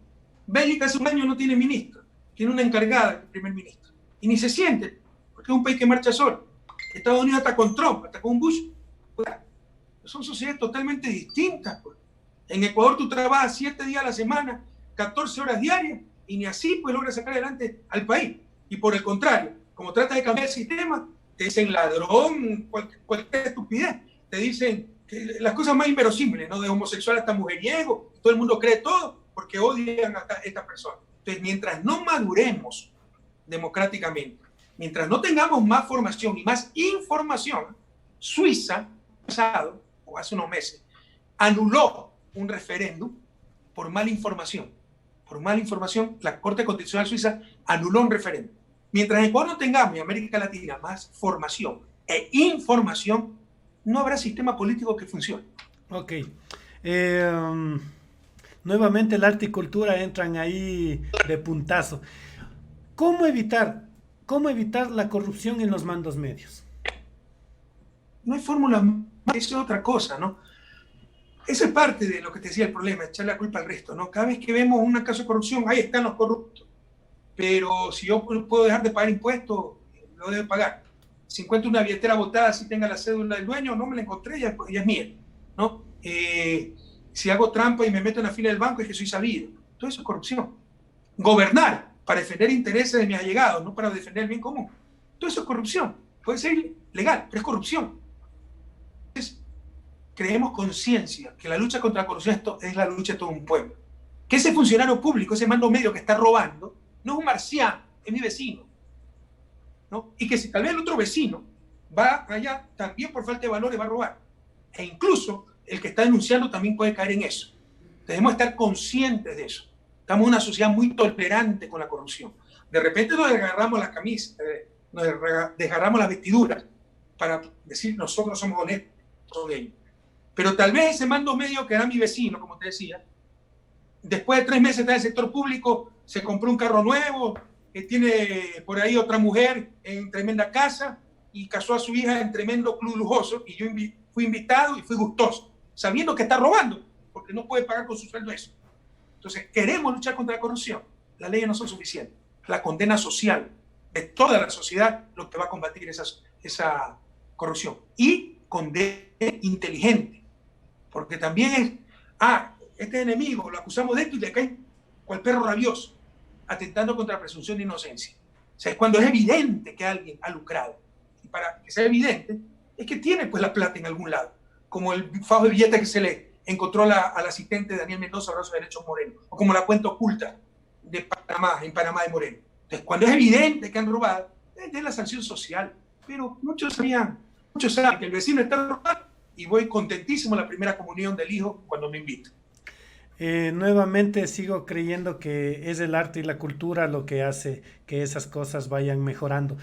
Bélgica hace un año no tiene ministro. Tiene una encargada, el primer ministro. Y ni se siente, porque es un país que marcha solo. Estados Unidos está con Trump, está con Bush. Pues, son sociedades totalmente distintas. Pues. En Ecuador tú trabajas 7 días a la semana, 14 horas diarias, y ni así pues logras sacar adelante al país. Y por el contrario, como tratas de cambiar el sistema, te dicen ladrón, cualquier estupidez. Te dicen que las cosas más inverosímiles, ¿no? De homosexual hasta mujeriego, todo el mundo cree todo. porque odian a esta persona. Entonces, mientras no maduremos democráticamente, mientras no tengamos más formación y más información, Suiza, pasado, o hace unos meses, anuló un referéndum por mala información. Por mala información, la Corte Constitucional Suiza anuló un referéndum. Mientras en Ecuador no tengamos, en América Latina, más formación e información, no habrá sistema político que funcione. Ok. Nuevamente el arte y cultura entran ahí de puntazo. ¿Cómo evitar, cómo evitar la corrupción en los mandos medios? No hay fórmula más, eso es otra cosa, ¿no? Esa es parte de lo que te decía el problema, echar la culpa al resto, ¿no? Cada vez que vemos un caso de corrupción, ahí están los corruptos. Pero si yo puedo dejar de pagar impuestos, lo debo pagar. Si encuentro una billetera botada, si tenga la cédula del dueño, no me la encontré, ya es mía, ¿no? Si hago trampa y me meto en la fila del banco, es que soy sabido. Todo eso es corrupción. Gobernar para defender intereses de mis allegados, no para defender el bien común. Todo eso es corrupción. Puede ser legal, pero es corrupción. Entonces, creemos conciencia que la lucha contra la corrupción es la lucha de todo un pueblo. Que ese funcionario público, ese mando medio que está robando, no es un marciano, es mi vecino, ¿no? Y que si tal vez el otro vecino va allá, también por falta de valores va a robar. E incluso el que está denunciando también puede caer en eso. Debemos estar conscientes de eso. Estamos en una sociedad muy tolerante con la corrupción. De repente nos desgarramos las camisas, nos desgarramos las vestiduras para decir nosotros somos honestos con ellos. Pero tal vez ese mando medio que era mi vecino, como te decía, después de 3 meses está en el sector público, se compró un carro nuevo, tiene por ahí otra mujer en tremenda casa y casó a su hija en tremendo club lujoso, y yo fui invitado y fui gustoso, sabiendo que está robando, porque no puede pagar con su sueldo eso. Entonces, queremos luchar contra la corrupción. Las leyes no son suficientes. La condena social de toda la sociedad lo que va a combatir esa corrupción. Y condena inteligente, porque también es, este enemigo, lo acusamos de esto y le cae cual perro rabioso, atentando contra la presunción de inocencia. O sea, es cuando es evidente que alguien ha lucrado. Y para que sea evidente, es que tiene pues la plata en algún lado, como el fajo de billetes que se le encontró al asistente Daniel Mendoza, Abrazo de Derechos Moreno, o como la cuenta oculta de Panamá, en Panamá de Moreno. Entonces, cuando es evidente que han robado, es la sanción social. Pero muchos saben que el vecino está robando y voy contentísimo a la primera comunión del hijo cuando me invita. Nuevamente sigo creyendo que es el arte y la cultura lo que hace que esas cosas vayan mejorando.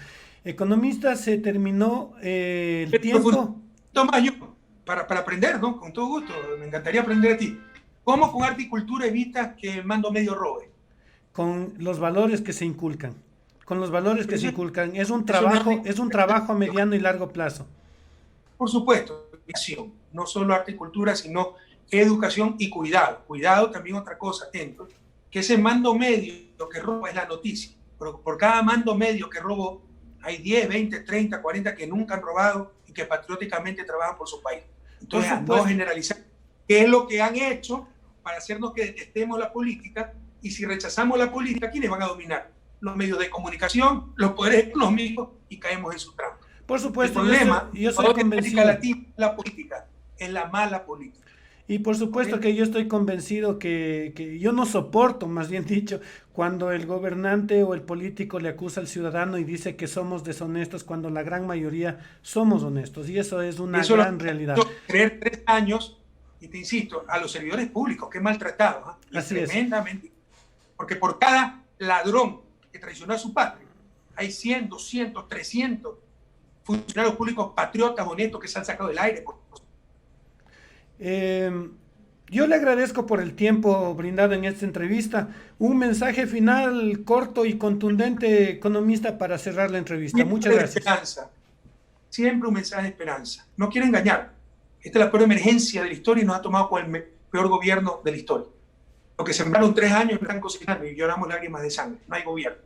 Economista, se terminó el tiempo. Toma yo, para aprender, ¿no? Con todo gusto, me encantaría aprender de ti. ¿Cómo con arte y cultura evitas que el mando medio robe? Con los valores que se inculcan. Con los valores que se inculcan. Es un trabajo a mediano y largo plazo. Por supuesto, educación, no solo arte y cultura, sino educación y cuidado. Cuidado también otra cosa, atento, que ese mando medio que roba es la noticia. Pero por cada mando medio que robó, hay 10, 20, 30, 40 que nunca han robado y que patrióticamente trabajan por su país. Entonces, no generalizar qué es lo que han hecho para hacernos que detestemos la política, y si rechazamos la política, ¿quiénes van a dominar? Los medios de comunicación, los poderes económicos, y caemos en su trampa. Por supuesto, el problema yo soy convencido. La política es la mala política. Y por supuesto que yo estoy convencido que yo no soporto, más bien dicho, cuando el gobernante o el político le acusa al ciudadano y dice que somos deshonestos, cuando la gran mayoría somos honestos. Y eso es una gran realidad. Creer 3 años, y te insisto, a los servidores públicos, que maltratados, Así tremendamente. Es. Porque por cada ladrón que traicionó a su patria, hay 100, 200, 300 funcionarios públicos patriotas, honestos, que se han sacado del aire. Yo le agradezco por el tiempo brindado en esta entrevista. Un mensaje final corto y contundente, economista, para cerrar la entrevista. Siempre muchas gracias. Esperanza. Siempre un mensaje de esperanza. No quiero engañar. Esta es la peor emergencia de la historia y nos ha tomado con el peor gobierno de la historia. Lo que sembraron 3 años están cocinando y lloramos lágrimas de sangre. No hay gobierno.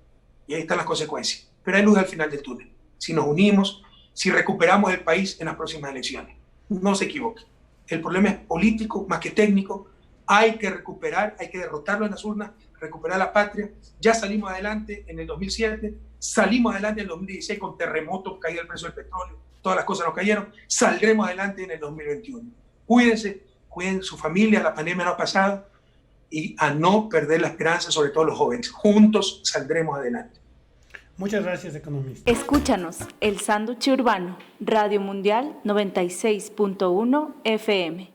Y ahí están las consecuencias. Pero hay luz al final del túnel. Si nos unimos, si recuperamos el país en las próximas elecciones. No se equivoque. El problema es político más que técnico. Hay que recuperar, hay que derrotarlo en las urnas, recuperar la patria. Ya salimos adelante en el 2007, salimos adelante en el 2016 con terremotos, caída el precio del petróleo, todas las cosas nos cayeron. Saldremos adelante en el 2021. Cuídense, cuiden su familia, la pandemia no ha pasado. y a no perder la esperanza, sobre todo los jóvenes. Juntos saldremos adelante. Muchas gracias, economista. Escúchanos, El Sándwich Urbano, Radio Mundial 96.1 FM.